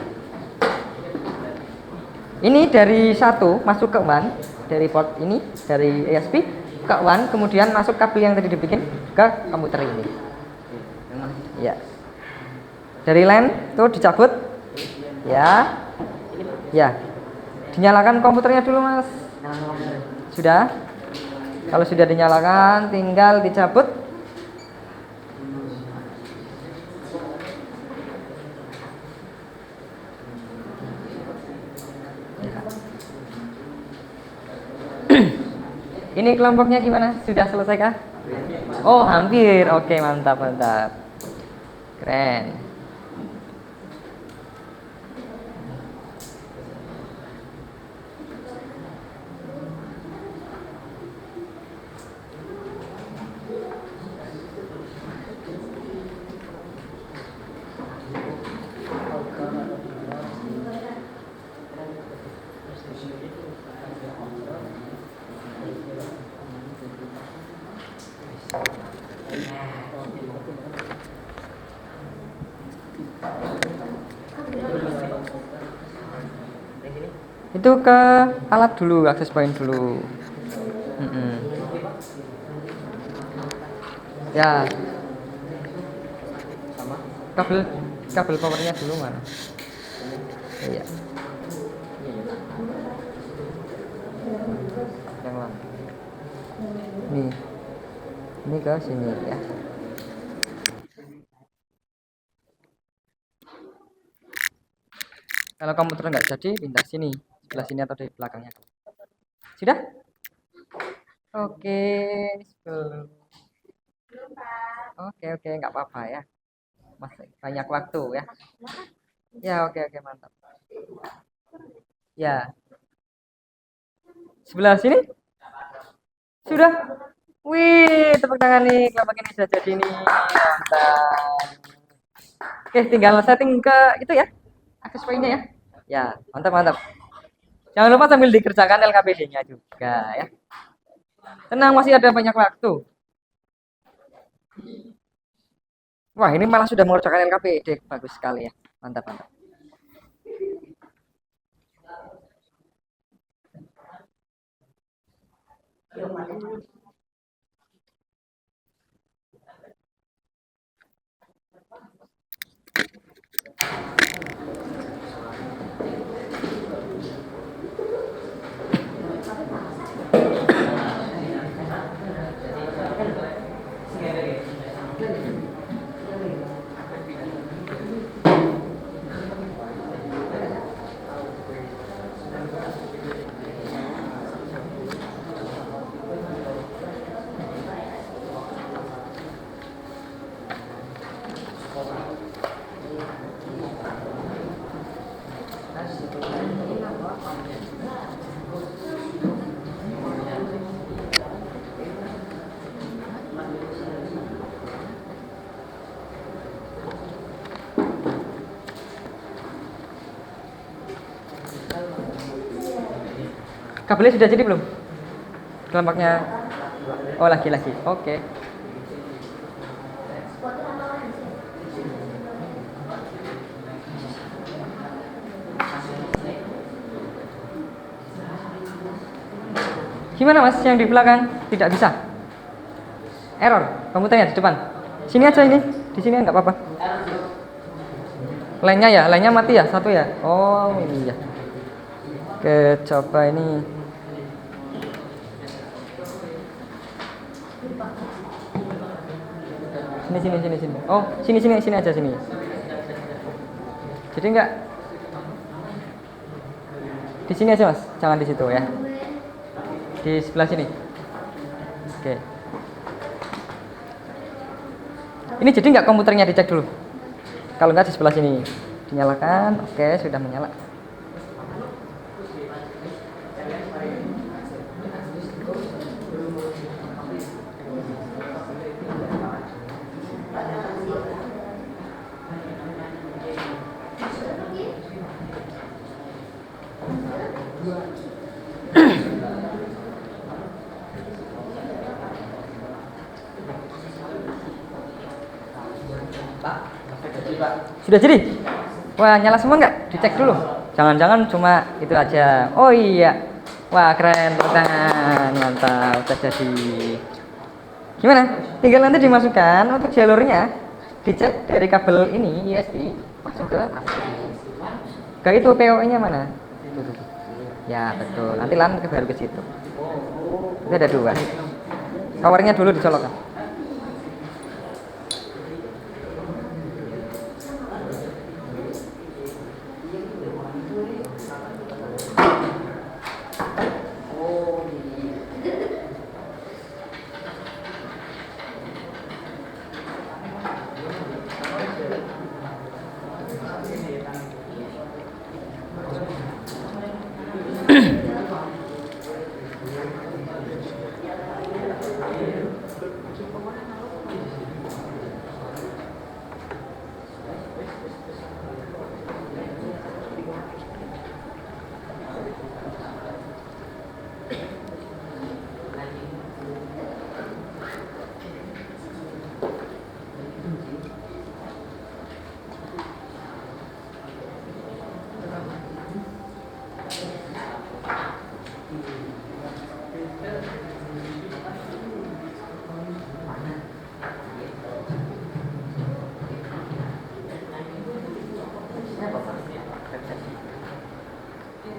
Ini dari satu masuk ke WAN, dari port ini, dari ESP ke WAN, kemudian masuk kabel yang tadi dibikin ke komputer ini. Ya. Dari LAN tuh dicabut. Ya. Ya. Dinyalakan komputernya dulu, Mas. Sudah? Kalau sudah dinyalakan, tinggal dicabut. Ini kelompoknya gimana? Sudah selesai kah? Oh, hampir. Oke, mantap, mantap. Keren. Itu ke alat dulu, akses point dulu. Ya, sama kabel kabel powernya dulu mana? Iya, yang lain. Ini ke sini ya. Kalau komputer nggak jadi, pindah sini, sebelah sini atau di belakangnya. Sudah? Oke, sebelum. Oke, nggak apa-apa ya. Masih banyak waktu ya. Ya, oke, mantap. Ya, sebelah sini sudah. Wih, tepuk tangan nih, kelompok ini sudah jadi nih. Mantap. Oke, tinggal setting ke itu ya, akses poinnya ya. Ya, mantap. Jangan lupa sambil dikerjakan LKPD-nya juga ya. Tenang, masih ada banyak waktu. Wah, ini malah sudah mengerjakan LKPD, bagus sekali ya. Mantap. Kabelnya sudah jadi belum? Kelompoknya. Oh, lagi. Oke. Gimana Mas yang di belakang? Tidak bisa. Error. Komputernya di depan. Sini aja ini. Di sini nggak apa-apa. Lainnya mati ya, satu ya. Oh, iya. Oke, coba ini. Sini. Oh, sini aja sini. Jadi enggak di sini aja Mas, jangan di situ ya. Di sebelah sini. Oke. Ini jadi enggak komputernya dicek dulu? Kalau enggak di sebelah sini. Dinyalakan. Oke, sudah menyala. Sudah jadi? Wah, nyala semua nggak? Dicek dulu. Jangan-jangan cuma itu aja. Oh iya. Wah, keren. Tepuk tangan. Mantap. Sudah jadi. Gimana? Tinggal nanti dimasukkan untuk jalurnya. Dicek dari kabel ini USB masuk ke itu PO-nya mana? Ya, betul. Nanti baru ke situ. Itu ada dua. Powernya dulu dicolokkan.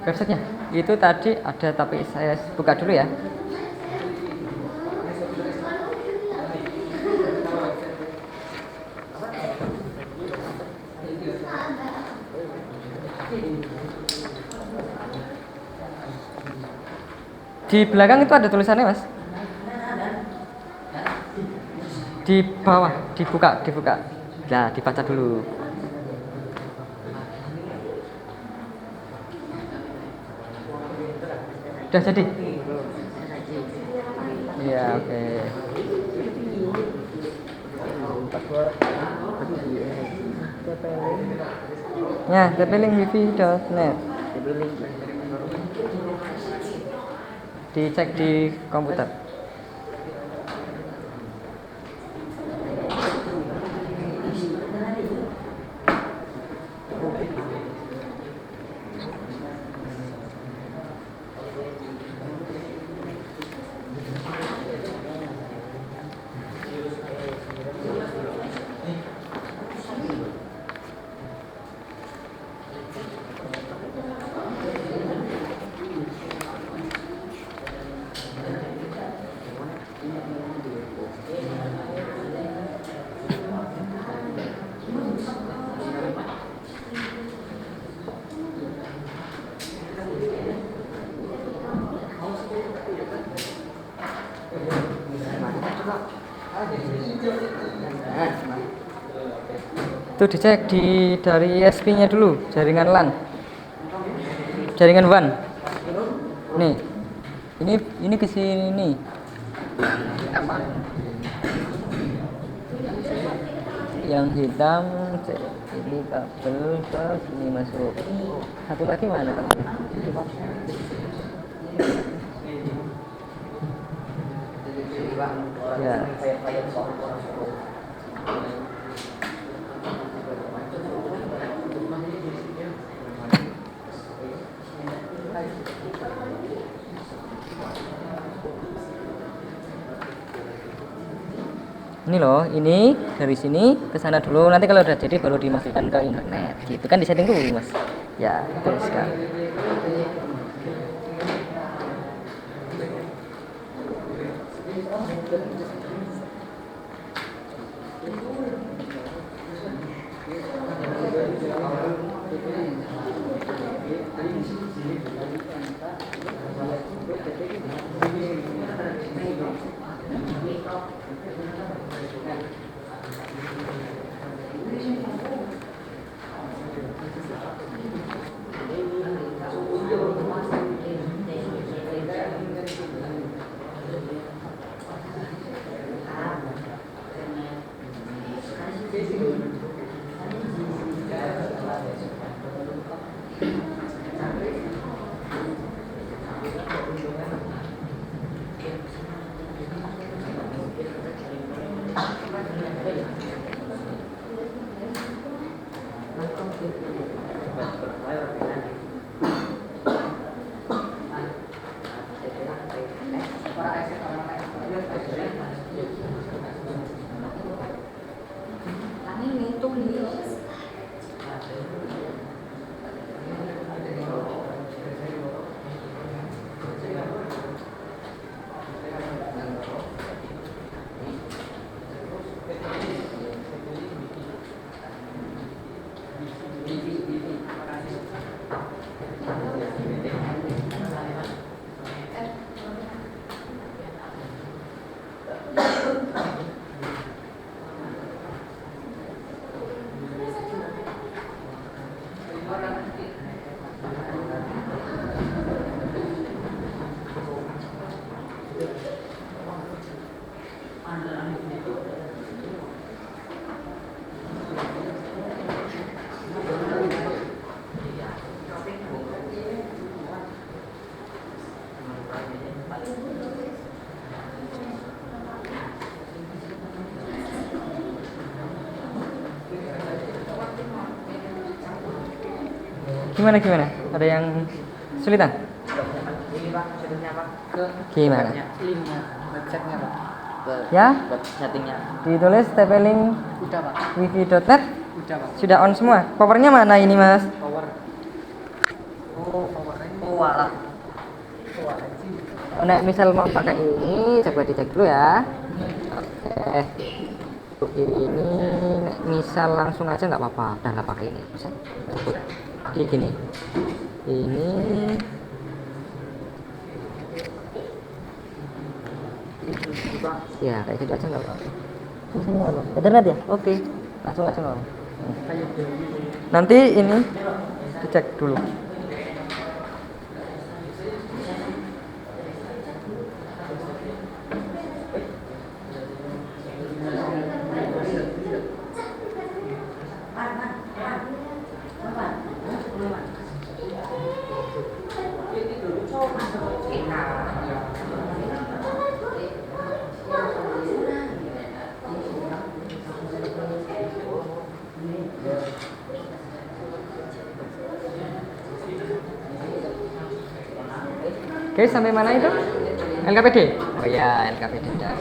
websitenya itu tadi ada, tapi saya buka dulu ya. Di belakang itu ada tulisannya, Mas. Di bawah, dibuka. Nah, dibaca dulu. Udah jadi? Iya, oke. Ya, tplink.wifi.net. Dicek di komputer. Itu dicek dari SP-nya dulu, jaringan LAN, jaringan WAN. Nih, ini ke sini. Yang hitam ini kabel ke sini masuk. Satu lagi mana kabel? Ya. Ini loh, ini dari sini ke sana dulu. Nanti kalau udah jadi baru dimasukkan ke internet. Gitu kan, disetting dulu, Mas. Ya, betul sekali. Gimana? Ada yang kesulitan? Ini Pak, settingnya Pak. Gimana? Linknya, websitenya Pak. Ya? Buat settingnya. Ditulis tplink Udah Pak. wifi.net. Udah Pak. Sudah on semua. Powernya mana ini, Mas? Power. Oh, powernya Walah. Nah, misal mau pakai ini, coba dicek dulu ya. Oke. Untuk ini, misal langsung aja nggak apa-apa. Udah nggak pakai ini. Bisa sebut. Jadi gini. Ini. Ya, kayak gitu aja nggak apa-apa. Internet ya? Oke. Langsung aja nggak apa-apa. Nanti ini dicek dulu. Oke, sampai mana itu? LKPD? Oh ya, LKPD udah.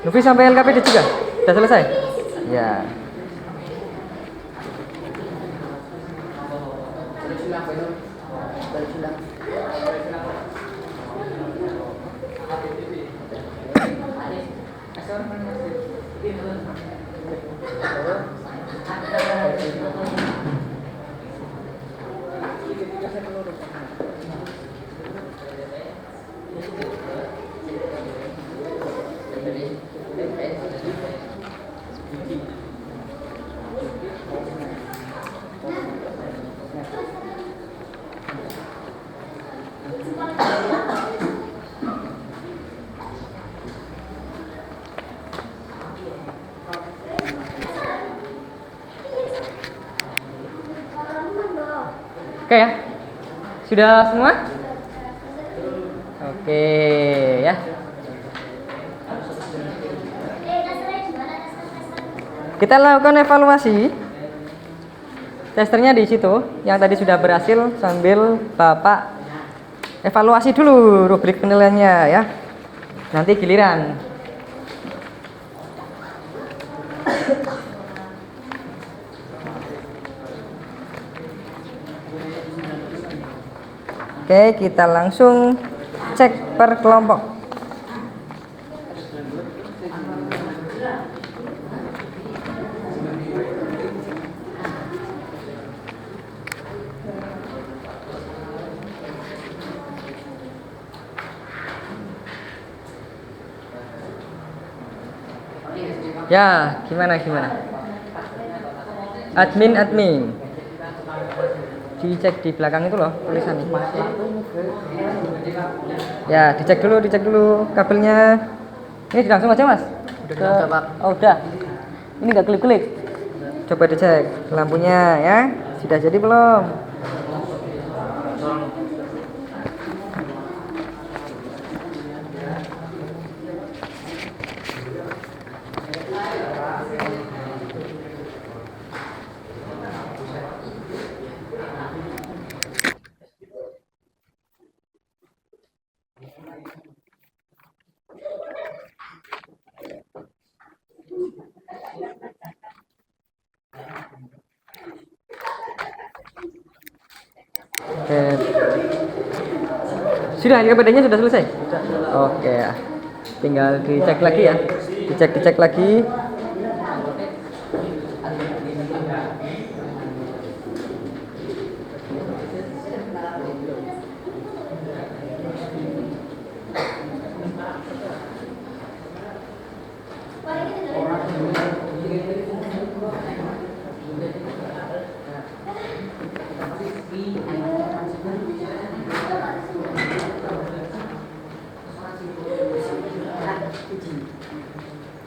Luffy sampai LKPD juga? Udah selesai? Ya. Oke ya? Sudah semua? Oke ya. Kita lakukan evaluasi. Testernya di situ, yang tadi sudah berhasil, sambil Bapak evaluasi dulu rubrik penilaiannya ya. Nanti giliran. Oke, kita langsung cek per kelompok. Ya, gimana? Admin. Dicek di belakang itu loh tulisan. Ya, dicek dulu kabelnya. Ini langsung aja Mas. Udah, Pak. Oh, udah. Ini nggak klik-klik. Coba dicek lampunya ya. Sudah jadi belum? Oke. Sudah, LKPD-nya sudah selesai? Oke ya. Tinggal dicek lagi ya. Dicek lagi.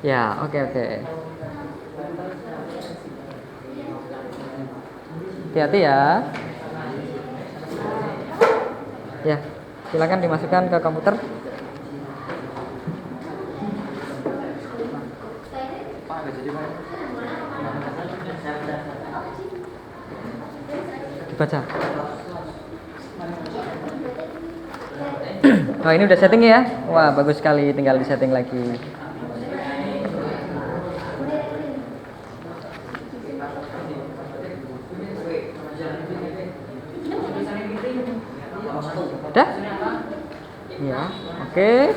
Ya, oke. Hati-hati ya. Ya, silakan dimasukkan ke komputer. Dibaca. Oh, ini udah setting ya? Wah, bagus sekali. Tinggal disetting lagi. Oke.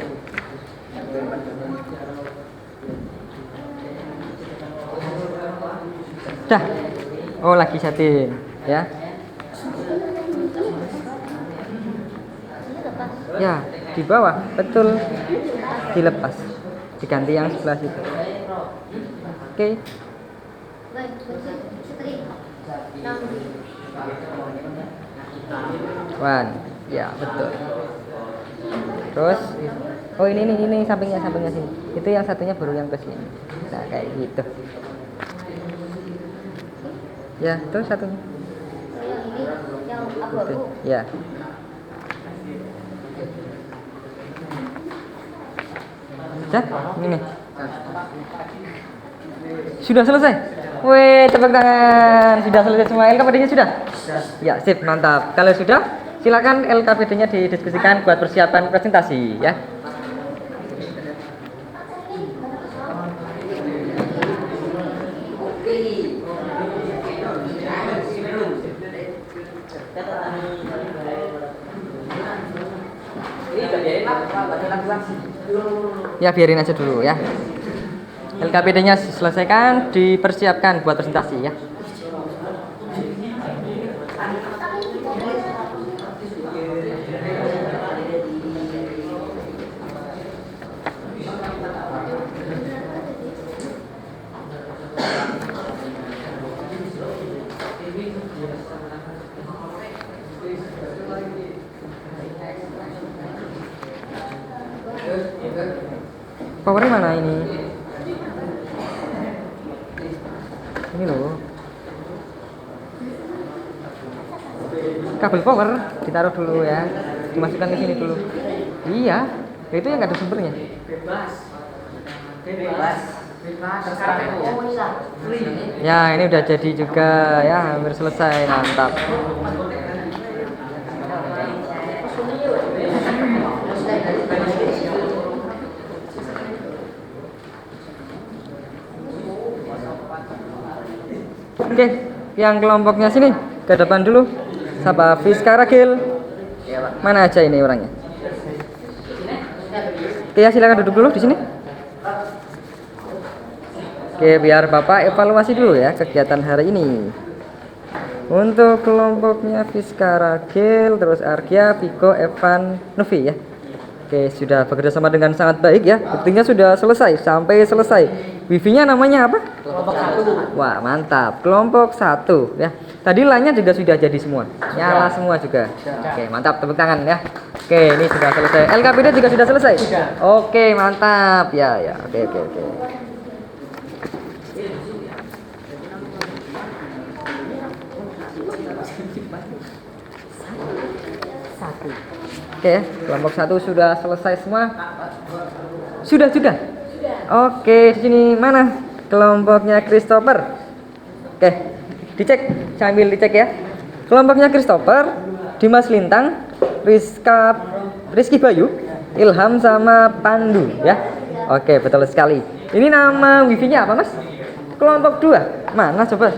Dah. Oh, lagi setting ya. Ya, di bawah, betul. Dilepas. Diganti yang sebelah situ. Oke. One. Ya, betul. Terus oh ini sampingnya sini. Itu yang satunya baru yang ke sini. Nah, kayak gitu. Ya, terus satunya. Gitu. Ya. Dah, ini. Sudah selesai. Wih, tepuk tangan. Sudah selesai semua. LKPD-nya sudah? Ya, sip, mantap. Kalau sudah, silakan LKPD-nya didiskusikan buat persiapan presentasi ya. Ya, biarin aja dulu ya. LKPD-nya selesaikan, dipersiapkan buat presentasi ya. Powernya mana ini? Ini loh. Kabel power ditaruh dulu ya. Dimasukkan ke sini dulu. Iya, itu yang nggak ada sumbernya. Ya, ini udah jadi juga ya, hampir selesai, mantap. Oke, yang kelompoknya sini ke depan dulu. Sapa Fiska Ragil. Mana aja ini orangnya? Oke, ya silakan duduk dulu di sini. Oke, biar Bapak evaluasi dulu ya kegiatan hari ini. Untuk kelompoknya Fiska Ragil, terus Argia, Viko, Evan, Novi ya. Oke, sudah bekerja sama dengan sangat baik ya. Buktinya sudah selesai, sampai selesai. Wifi-nya namanya apa? Kelompok 1. Wah, mantap. Kelompok 1 ya. Tadi lainnya juga sudah jadi semua. Nyala semua juga. Oke, mantap. Tepuk tangan ya. Oke, ini sudah selesai. LKPD juga sudah selesai. Oke, mantap. Ya, ya. Oke. Oke, kelompok 1 sudah selesai semua. Sudah. Oke, di sini mana kelompoknya Christopher? Oke, dicek sambil dicek ya. Kelompoknya Christopher, Dimas Lintang, Rizky Bayu, Ilham sama Pandu ya. Oke, betul sekali. Ini nama wifi-nya apa, Mas? Kelompok 2. Mana coba?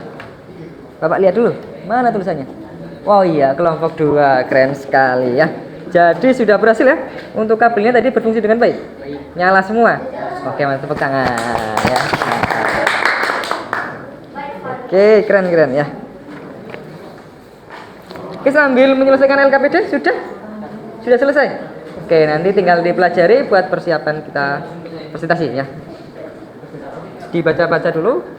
Bapak lihat dulu. Mana tulisannya? Oh iya, kelompok 2. Keren sekali ya. Jadi sudah berhasil ya. Untuk kabelnya tadi berfungsi dengan baik. Nyala semua. Oke, mantap, tepuk tangan ya. Oke, keren ya. Oke, sambil menyelesaikan LKPD sudah selesai. Oke, nanti tinggal dipelajari buat persiapan kita presentasi ya. Dibaca-baca dulu.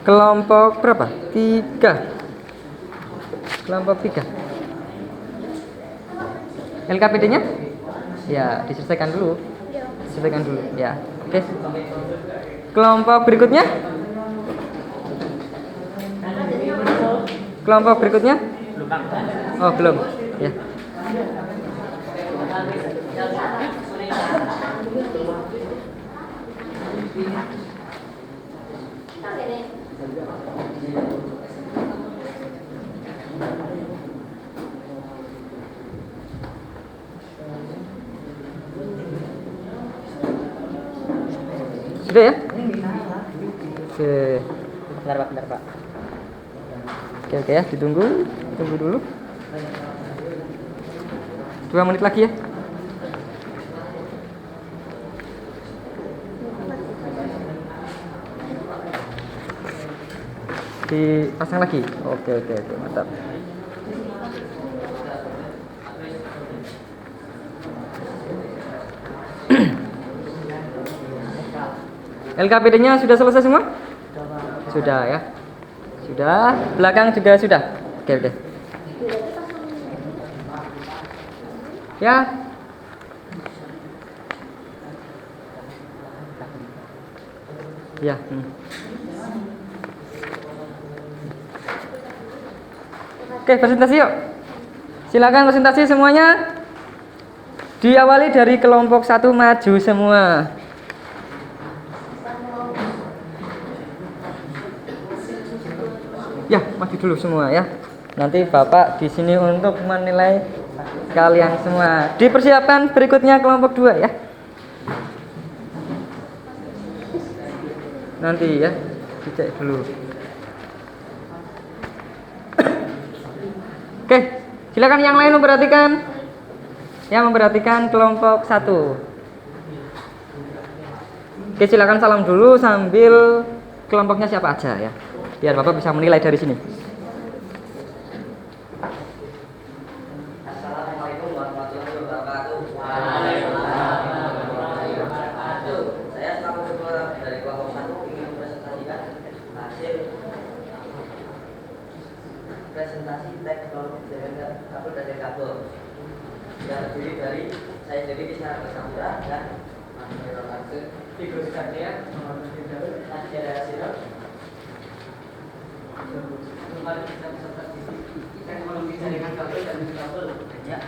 Kelompok berapa? 3. Kelompok 3. LKPD-nya? Ya, diselesaikan dulu. Ya. Oke. Kelompok berikutnya? Oh, belum. Ya. dulu ya. Oke. Bentar Pak. Oke ya, tunggu dulu. 2 menit lagi ya. Dipasang lagi. Oke, mantap. LKPD-nya sudah selesai semua? Sudah ya. Sudah, belakang juga sudah. Oke. Ya. Ya. Oke, presentasi yuk. Silakan presentasi semuanya. Diawali dari kelompok 1 maju semua. Ya, maju dulu semua ya. Nanti Bapak di sini untuk menilai kalian semua. Dipersiapkan berikutnya kelompok 2 ya. Nanti ya, dicek dulu. Oke, silakan yang lain memperhatikan. Yang memperhatikan kelompok 1. Oke, silakan salam dulu sambil kelompoknya siapa aja ya. Biar Bapak bisa menilai dari sini. Assalamualaikum warahmatullahi wabarakatuh. Waalaikumsalam warahmatullahi wabarakatuh. Saya selaku ketua dari kelompok 1 ingin mempresentasikan hasil presentasi teknologi jaringan kabel dan kabel yang terdiri dari saya sendiri bisa Samudra dan Manfred Akse, Figur Satria, Nasir Hasil. Kembali kita peserta teknologi jaringan kabel dan kabel. Ya.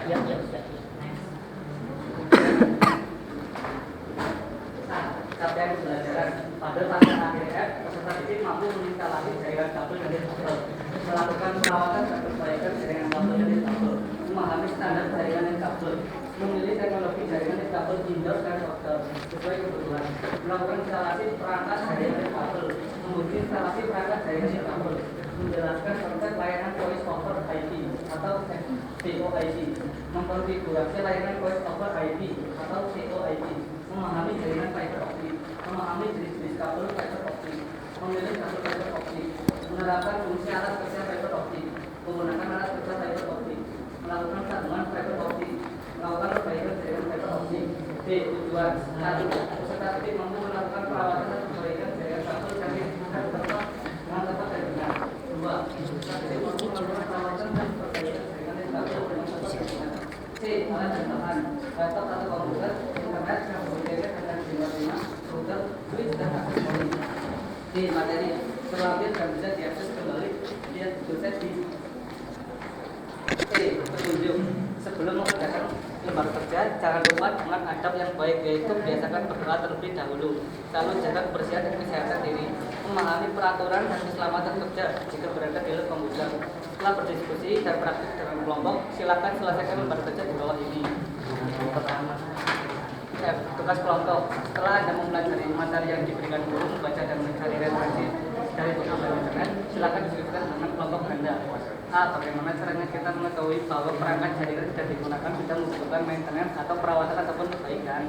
Capaian pembelajaran pada fase akhir peserta didik mampu menginstalasi jaringan kabel dan kabel, melakukan perawatan dan perbaikan jaringan kabel dan kabel, memahami standar jaringan kabel, memilih teknologi jaringan kabel indoor dan outdoor sesuai kebutuhan, melakukan instalasi perangkat jaringan kabel, menguji instalasi perangkat jaringan kabel, menjelaskan konsep layanan voice over IP atau VoIP, mengkonfigurasi layanan voice over IP atau VoIP, memahami jaringan fiber optik, memahami jenis-jenis kabel fiber optik, memilih kabel fiber optik, menerapkan fungsi alat kerja fiber optik, menggunakan alat kerja fiber optik, melakukan sambungan fiber optik, melakukan perbaikan jaringan fiber optik. B. Tujuan 1. Peserta didik mampu melakukan perawatan dan perbaikan jaringan kabel dengan tepat dan benar. 2. Peserta didik mampu melakukan perawatan dan perbaikan jaringan kabel dengan tepat dan benar. C. Alat dan bahan laptop atau komputer, internet, komputer dengan lima, router, switch dan akses point. D. Materi terlampir dan bisa diakses kembali via dosen di. C. Petunjuk sebelum mengerjakan lembar kerja, jangan lupa dengan adab yang baik, yaitu biasakan berdoa terlebih dahulu, lalu jaga kebersihan dan kesehatan diri, memahami peraturan dan keselamatan kerja jika berada di luar komputer. Setelah berdiskusi dan praktik dengan kelompok, silakan selesaikan lembar kerja di bawah ini. Pertama, F. Tugas kelompok. Setelah Anda mempelajari materi yang diberikan guru, membaca dan mencari referensi dari buku dan internet, silakan diskusikan dengan kelompok Anda. A. Bagaimana caranya kita mengetahui bahwa perangkat jaringan sudah digunakan sudah membutuhkan maintenance atau perawatan ataupun perbaikan.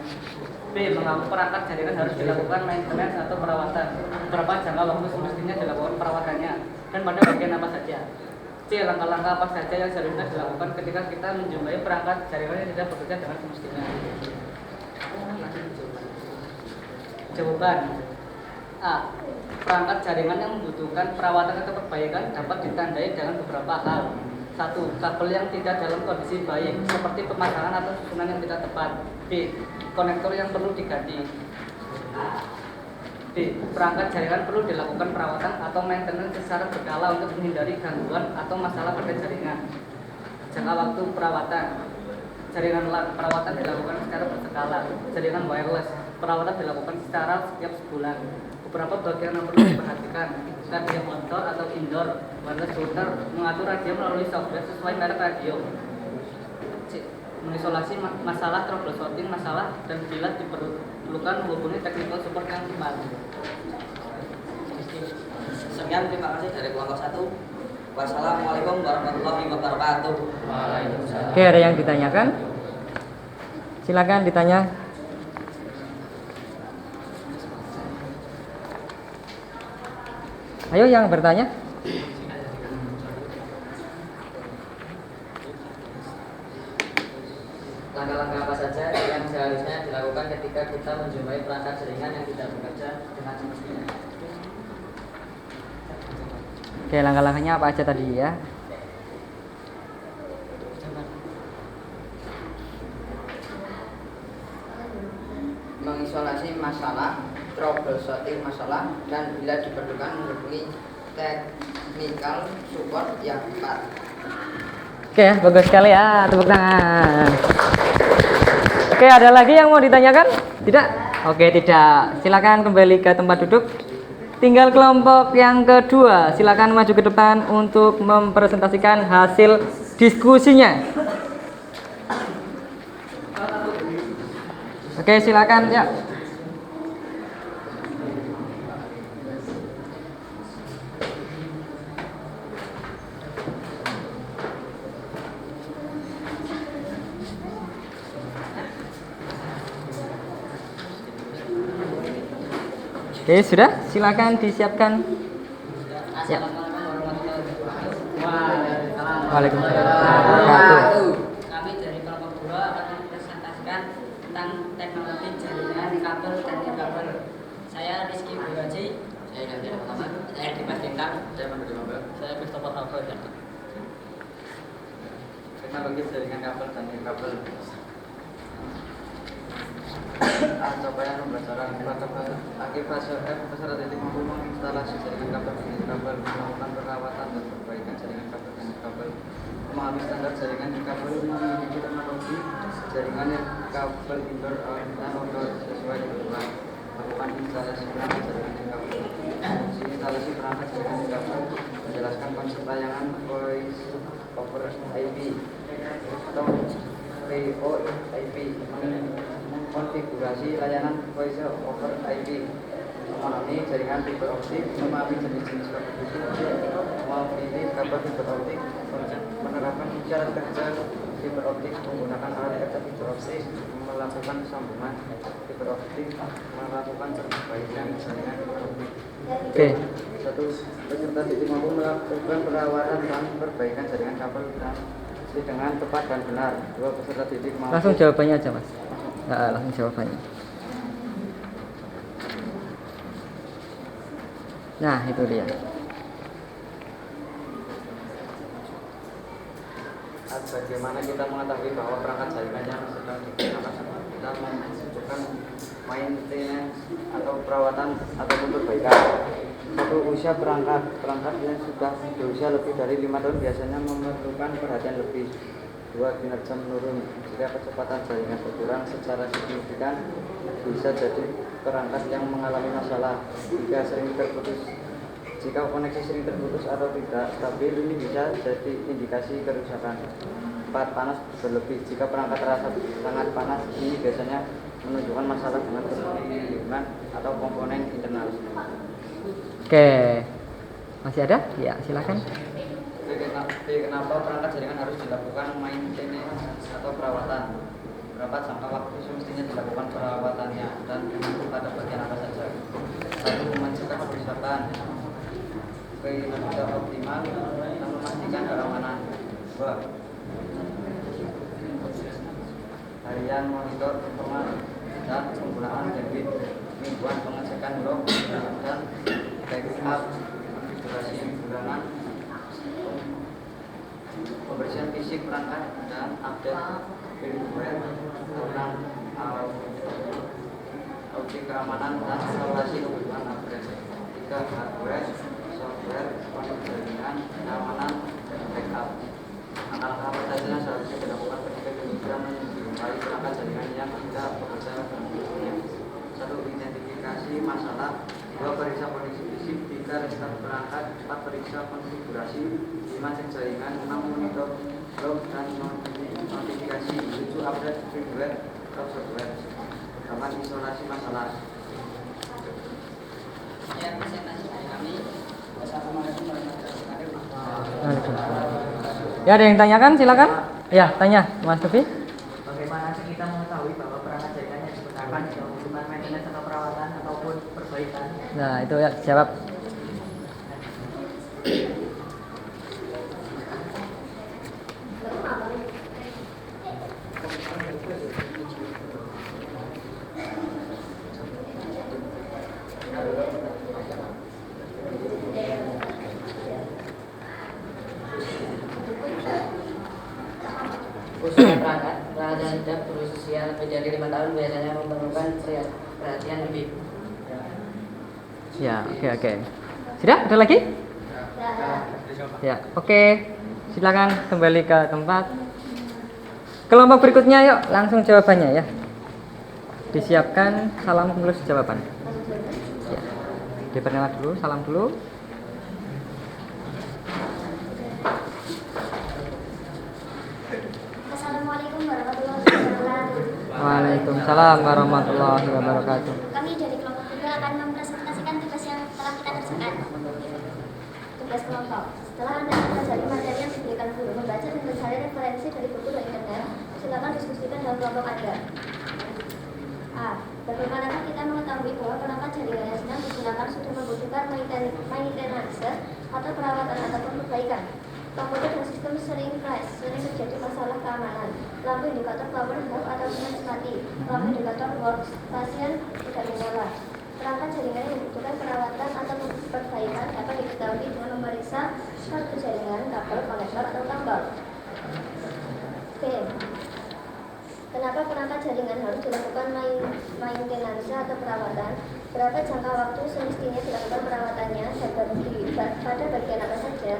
B. Mengapa perangkat jaringan harus dilakukan maintenance atau perawatan? Berapa jangka waktu semestinya dilakukan perawatannya? Dan pada bagian apa saja? C. Langkah-langkah apa saja yang seharusnya dilakukan ketika kita menjumpai perangkat jaringan yang tidak bekerja dengan semestinya? Jawaban A. Perangkat jaringan yang membutuhkan perawatan atau perbaikan dapat ditandai dengan beberapa hal. 1. Kabel yang tidak dalam kondisi baik, seperti pemasangan atau susunan yang tidak tepat. B. Konektor yang perlu diganti. B. Perangkat jaringan perlu dilakukan perawatan atau maintenance secara berkala untuk menghindari gangguan atau masalah pada jaringan. Jangka waktu perawatan. Jaringan LAN, perawatan dilakukan secara berkala. Jaringan wireless, perawatan dilakukan secara setiap sebulan. Beberapa bagian yang perlu diperhatikan: radio outdoor atau indoor, wireless router, mengatur radio melalui software sesuai merek radio. C. mengisolasi masalah, troubleshooting masalah, dan bila diperlukan menghubungi technical support yang tepat. Sekian, terima kasih dari kelompok 1. Wassalamualaikum warahmatullahi wabarakatuh. Oke, ada yang ditanyakan? Silakan ditanya. Ayo yang bertanya. Langkah-langkah apa saja yang seharusnya dilakukan ketika kita menjumpai perangkat jaringan yang tidak bekerja dengan semestinya? Oke, langkah-langkahnya apa aja tadi ya? Mengisolasi masalah, troubleshooting masalah, dan bila diperlukan menghubungi technical support yang tepat. Oke, bagus sekali ya, tepuk tangan. Oke, ada lagi yang mau ditanyakan? Tidak? Oke, tidak. Silakan kembali ke tempat duduk. Tinggal kelompok yang kedua. Silakan maju ke depan untuk mempresentasikan hasil diskusinya. Oke, silakan ya. Oke, sudah. Silakan disiapkan. Ya. Waalaikumsalam. Kami dari kelompok 2 akan mempresentasikan tentang teknologi jaringan kabel dan nirkabel. Saya Rizky Biraji. Saya Ganti Muhammad. Saya Dimas Bintang. Saya Mandiri Mabel. Saya Christopher Alfred. Teknologi jaringan kabel dan nirkabel. Capaian pembelajaran akibat peserta didik mampu menginstalasi jaringan kabel dan nirkabel, melakukan perawatan dan perbaikan jaringan kabel dan nirkabel, memahami standar jaringan nirkabel, memiliki teknologi jaringan nirkabel indoor dan outdoor sesuai kebutuhan, melakukan instalasi perangkat jaringan nirkabel, fungsi instalasi perangkat jaringan nirkabel, menjelaskan konsep layanan voice over IP atau VoIP, konfigurasi layanan voice over IP, memahami jaringan fiber optik, memahami jenis-jenis kabel optik, memilih kabel fiber optik, menerapkan cara kerja fiber optik, menggunakan alat kerja fiber optik, melakukan sambungan fiber optik, melakukan perbaikan jaringan fiber optik. Oke. 1. Peserta didik mampu melakukan perawatan dan perbaikan jaringan kabel dengan tepat dan benar. 2. Peserta didik mampu Langsung jawabannya aja, Mas. Langsung jawabannya. Nah, itu dia. Bagaimana kita mengetahui bahwa perangkat jaringan yang sedang digunakan kita membutuhkan maintenance atau perawatan ataupun perbaikan. 1. Usia perangkat yang sudah berusia lebih dari 5 tahun biasanya memerlukan perhatian lebih. 2. Kinerja menurun. Jika kecepatan jaringan berkurang secara signifikan, bisa jadi perangkat yang mengalami masalah. 3. Sering terputus. Jika koneksi sering terputus atau tidak stabil, ini bisa jadi indikasi kerusakan. 4. Panas berlebih. Jika perangkat terasa sangat panas, ini biasanya menunjukkan masalah dengan lingkungan atau komponen internal. Oke. Masih ada? Ya, silakan. Kenapa perangkat jaringan harus dilakukan maintenance atau perawatan? Berapa jangka waktu semestinya dilakukan perawatannya dan pada bagian apa saja? 1. Mencegah kerusakan, kinerja optimal, dan memastikan keamanan. 2. Harian monitor performa dan penggunaan debit, mingguan pengecekan log dan backup, konfigurasi bulanan, pembersihan fisik perangkat dan update firmware, tentang audit keamanan dan evaluasi kebutuhan upgrade. 3. Hardware, software, konsep jaringan, keamanan, backup. Langkah apa saja yang seharusnya dilakukan ketika kita menjumpai perangkat jaringan yang tidak bekerja dengan fungsinya? 1. Identifikasi masalah. 2. Periksa kondisi fisik. 3. Restart perangkat. 4. Periksa konfigurasi. 5. Cek jaringan. 6. Monitor log dan notifikasi, 7 update firmware atau software, 8 isolasi masalah. Sekian presentasi dari kami. Wassalamualaikum warahmatullahi wabarakatuh. Waalaikumsalam. Ya, ada yang tanyakan? Silakan. Ya, tanya, Mas Tepi. Bagaimana sih kita mengetahui bahwa perangkat jaringan yang digunakan itu membutuhkan maintenance atau perawatan ataupun perbaikan? Nah, itu ya jawab. Usia perangkat hidup berusia lebih dari 5 tahun biasanya memerlukan perhatian lebih. Ya, oke. Sudah? Ada lagi? Ya, oke. Silakan kembali ke tempat. Kelompok berikutnya yuk, langsung jawabannya ya. Disiapkan salam tulis jawaban. Ya. Dipernyala dulu, salam dulu. Assalamualaikum warahmatullahi wabarakatuh. Waalaikumsalam warahmatullahi wabarakatuh. Kami dari kelompok 3 akan mempresentasikan tugas yang telah kita kerjakan. Tugas kelompok. Setelah Anda mempelajari materi yang diberikan guru, membaca dan mencari referensi dari buku dan internet, silakan diskusikan dalam kelompok Anda. A. Bagaimanakah kita mengetahui bahwa perangkat jaringan yang sedang digunakan sudah membutuhkan maintenance atau perawatan ataupun perbaikan? Komputer dan sistem sering crash, sering terjadi masalah keamanan. Lampu indikator power off atau match mati. Lampu indikator works, pasien tidak menyala. Perangkat jaringan yang membutuhkan perawatan atau perbaikan dapat diketahui dengan memeriksa kartu jaringan, kabel, konektor, atau tombol. B. Kenapa perangkat jaringan harus dilakukan maintenance atau perawatan? Berapa jangka waktu semestinya dilakukan perawatannya dan pada bagian apa saja?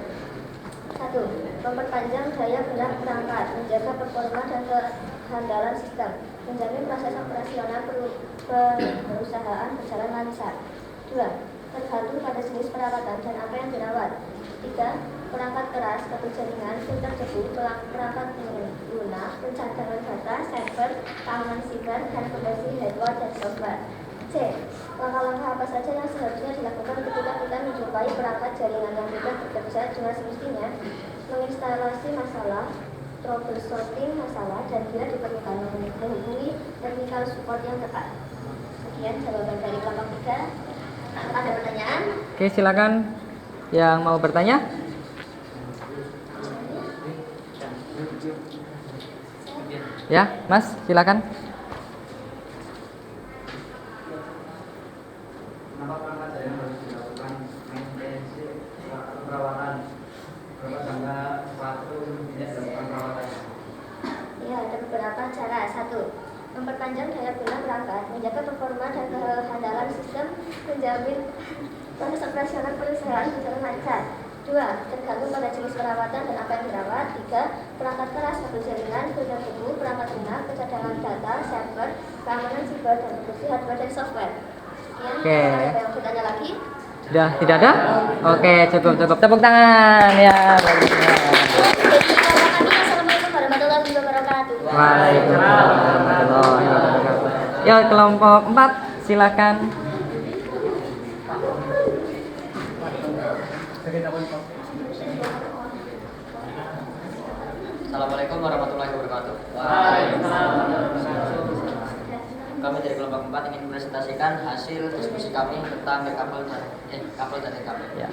1. Memperpanjang daya gerak perangkat, menjaga performa dan kehandalan sistem, menjamin proses operasional perusahaan berjalan lancar. 2. Tergantung pada jenis perawatan dan apa yang dirawat. 3. Perangkat keras, kabel jaringan, filter debu, perangkat lunak, pencadangan data, server, keamanan siber, dan fondasi hardware dan software. C. Langkah-langkah apa saja yang seharusnya dilakukan ketika kita menjumpai perangkat jaringan yang tidak bekerja dengan semestinya? Menginstalasi masalah, troubleshooting masalah, dan bila diperlukan menghubungi technical support yang tepat. Sekian jawaban dari kelompok 3. Ada pertanyaan? Oke, silakan yang mau bertanya. Ya, Mas, silakan. Kenapa perangkat jaringan harus dilakukan maintenance atau perawatan? Berapa jangka waktu tidak dilakukan perawatannya? Ya, ada beberapa cara. 1. Memperpanjang daya guna perangkat, menjaga performa dan kehandalan sistem, menjamin proses operasional perusahaan berjalan lancar. 2. Tergantung pada jenis perawatan dan apa yang dirawat. 3. Perangkat keras, kabel jaringan, filter debu, perangkat lunak, pencadangan data, server, keamanan siber, dan fungsi hardware dan software. Sekian. Oke. Ada yang bertanya lagi? Sudah tidak ada? Oke, cukup. Tepuk tangan ya. Assalamualaikum warahmatullahi wabarakatuh. Waalaikumsalam warahmatullahi wabarakatuh. Ya, kelompok 4 silakan. Assalamualaikum warahmatullahi wabarakatuh. Kami dari kelompok 4 ingin mempresentasikan hasil diskusi kami tentang kabel dan kabel. Ya.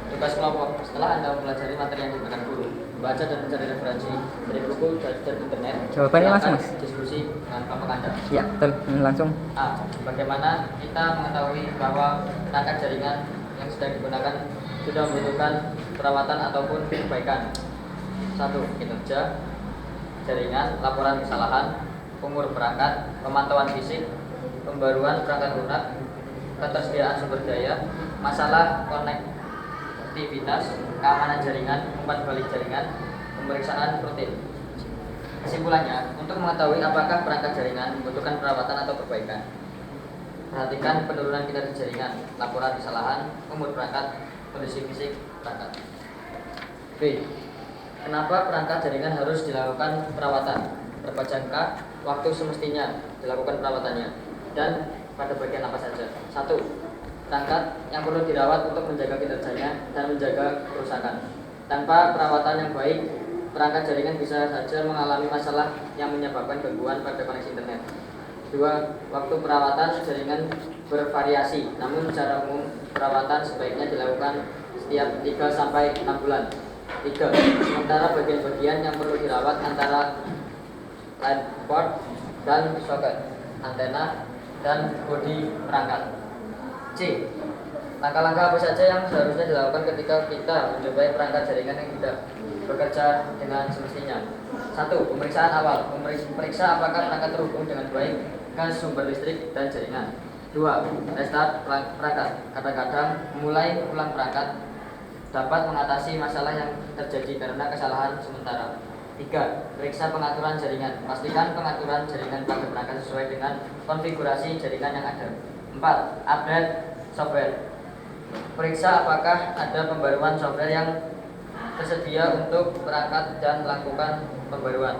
Tugas kelompok. Setelah Anda mempelajari materi yang diberikan guru, membaca dan mencari referensi dari buku dan internet, Jawabannya langsung, silakan Mas. diskusi dengan kelompok Anda. Ya, betul. Langsung. A. Bagaimana kita mengetahui bahwa perangkat jaringan yang sedang digunakan sudah membutuhkan perawatan ataupun perbaikan? 1. Kinerja jaringan, laporan kesalahan, umur perangkat, pemantauan fisik, pembaruan perangkat lunak, ketersediaan sumber daya, masalah konektivitas, keamanan jaringan, umpan balik jaringan, pemeriksaan rutin. Kesimpulannya, untuk mengetahui apakah perangkat jaringan membutuhkan perawatan atau perbaikan, Perhatikan penurunan kinerja jaringan, laporan kesalahan, umur perangkat, kondisi fisik perangkat. B. Kenapa perangkat jaringan harus dilakukan perawatan? Berapa jangka waktu semestinya dilakukan perawatannya? Dan pada bagian apa saja? 1. Perangkat yang perlu dirawat untuk menjaga kinerjanya dan menjaga kerusakan. Tanpa perawatan yang baik, perangkat jaringan bisa saja mengalami masalah yang menyebabkan gangguan pada koneksi internet. 2. Waktu perawatan jaringan bervariasi, namun secara umum perawatan sebaiknya dilakukan setiap 3-6 bulan. 3. Sementara bagian-bagian yang perlu dirawat antara line port dan soket, antena, dan bodi perangkat. C. Langkah-langkah apa saja yang seharusnya dilakukan ketika kita menjumpai perangkat jaringan yang tidak bekerja dengan semestinya? 1. Pemeriksaan awal, memeriksa apakah perangkat terhubung dengan baik ke sumber listrik dan jaringan. 2. Restart perangkat. Kadang-kadang memulai ulang perangkat dapat mengatasi masalah yang terjadi karena kesalahan sementara. 3. Periksa pengaturan jaringan. Pastikan pengaturan jaringan pada perangkat sesuai dengan konfigurasi jaringan yang ada. 4. Update software. Periksa apakah ada pembaruan software yang tersedia untuk perangkat dan melakukan pembaruan.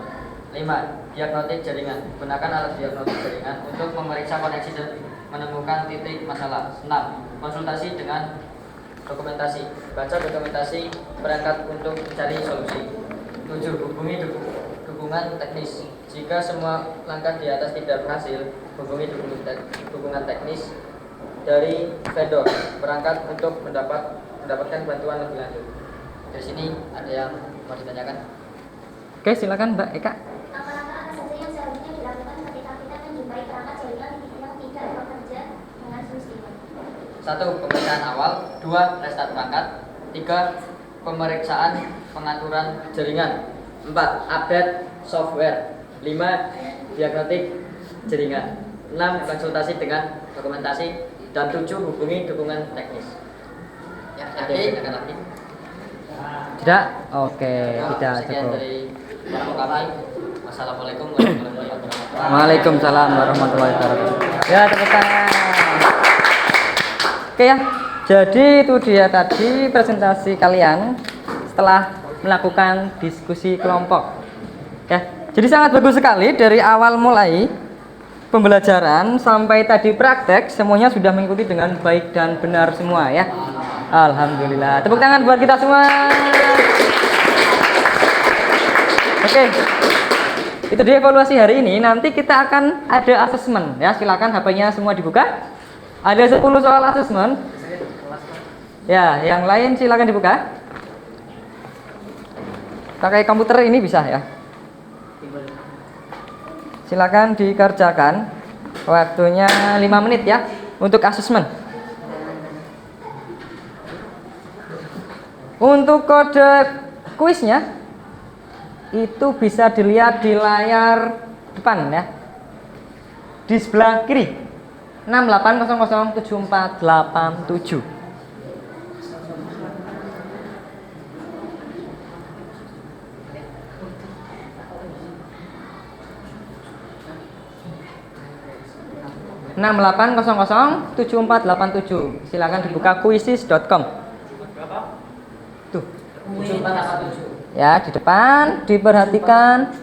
5. Diagnostik jaringan. Gunakan alat diagnostik jaringan untuk memeriksa koneksi dan menemukan titik masalah. 6. Konsultasi dengan dokumentasi. Baca dokumentasi perangkat untuk mencari solusi. 7. Hubungi dukungan teknis. Jika semua langkah di atas tidak berhasil, hubungi dukungan teknis dari vendor perangkat untuk mendapatkan bantuan lebih lanjut. Dari sini ada yang mau ditanyakan? Oke, silakan Mbak Eka. Langkah-langkah apa saja yang seharusnya dilakukan ketika kita menjumpai perangkat jaringan yang tidak bekerja dengan semestinya? 1. Pemeriksaan awal. 2. Restart perangkat. 3. Pemeriksaan pengaturan jaringan. 4. Update software. 5. Diagnostik jaringan. 6. Konsultasi dengan dokumentasi. Dan 7. Hubungi dukungan teknis. Ya, ada yang ditanyakan lagi? Tidak? Oke, tidak Sekian cukup. dari kami. Wassalamualaikum warahmatullahi wabarakatuh. Waalaikumsalam warahmatullahi wabarakatuh. Ya, tepuk tangan. Oke ya, jadi itu dia tadi presentasi kalian setelah melakukan diskusi kelompok. Ya, jadi sangat bagus sekali dari awal mulai pembelajaran sampai tadi praktek semuanya sudah mengikuti dengan baik dan benar semua ya. Alhamdulillah. Tepuk tangan buat kita semua. Oke. Itu dia evaluasi hari ini. Nanti kita akan ada asesmen ya. Silakan HP-nya semua dibuka. Ada 10 soal asesmen. Ya, yang lain silakan dibuka. Pakai komputer ini bisa ya. Silakan dikerjakan. Waktunya 5 menit ya untuk asesmen. Untuk kode kuisnya itu bisa dilihat di layar depan ya. Di sebelah kiri. 68007487. Enam 68007487. Silakan dibuka quizzes.com. Tuh. 7487. Ya, di depan diperhatikan.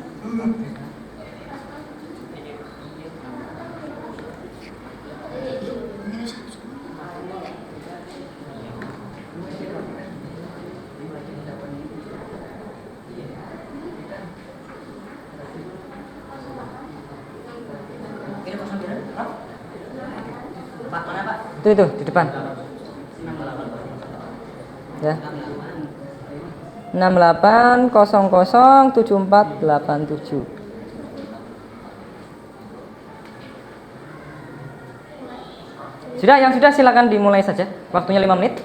Itu di depan. Ya. 68007487. Sudah, yang sudah silakan dimulai saja. Waktunya 5 menit.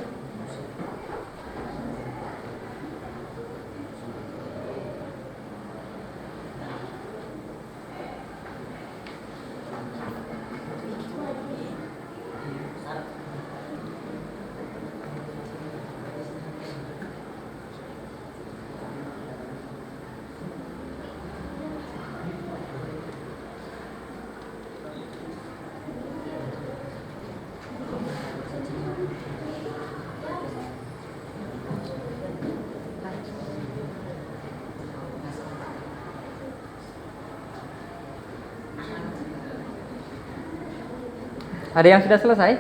Ada yang sudah selesai?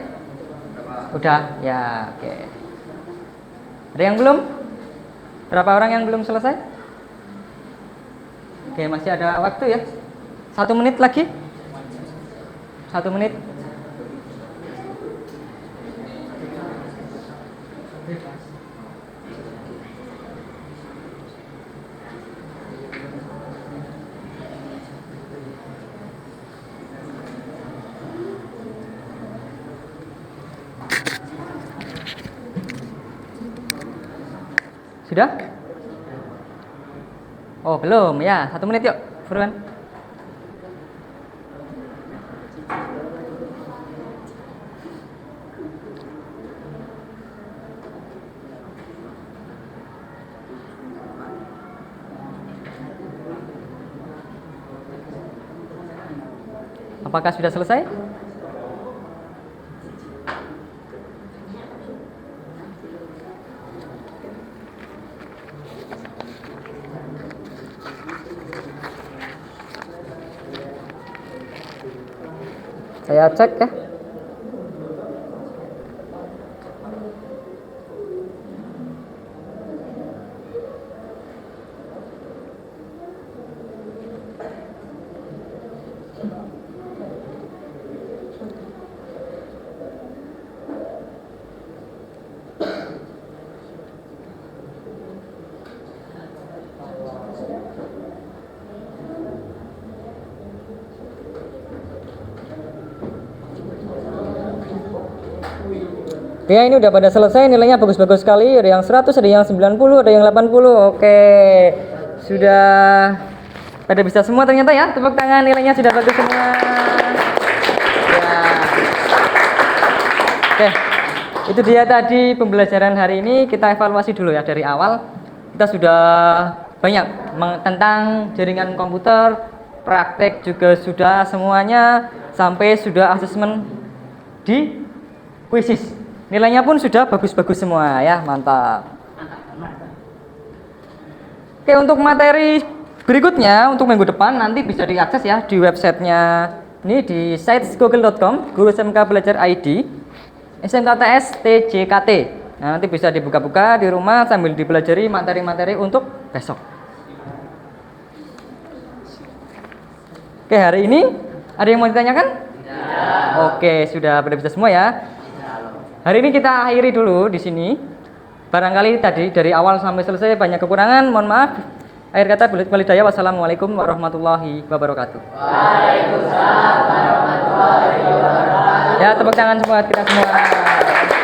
Udah, ya, oke. Ada yang belum? Berapa orang yang belum selesai? Oke, masih ada waktu ya. 1 menit lagi. 1 menit. Sudah? Oh, belum ya. 1 menit yuk, Furwan. Apakah sudah selesai? Saya cek ya. Ya, ini udah pada selesai, nilainya bagus-bagus sekali. Ada yang 100, ada yang 90, ada yang 80. Oke. Sudah pada bisa semua ternyata ya. Tepuk tangan, nilainya sudah bagus semua. Ya. Oke. Itu dia tadi pembelajaran hari ini. Kita evaluasi dulu ya dari awal. Kita sudah banyak tentang jaringan komputer, praktek juga sudah semuanya, sampai sudah asesmen di kuisis. Nilainya pun sudah bagus-bagus semua ya, mantap. Oke, untuk materi berikutnya untuk minggu depan nanti bisa diakses ya di websitenya ini di sites.google.com Guru SMK Belajar ID SMKTS TJKT. Nah, nanti bisa dibuka-buka di rumah sambil dipelajari materi-materi untuk besok. Oke, hari ini ada yang mau ditanyakan? Oke, sudah pada bisa semua ya. Hari ini kita akhiri dulu di sini. Barangkali tadi dari awal sampai selesai banyak kekurangan, mohon maaf. Akhir kata walhidayah, wassalamualaikum warahmatullahi wabarakatuh. Waalaikumsalam warahmatullahi wabarakatuh. Ya, tepuk tangan semua kita semua.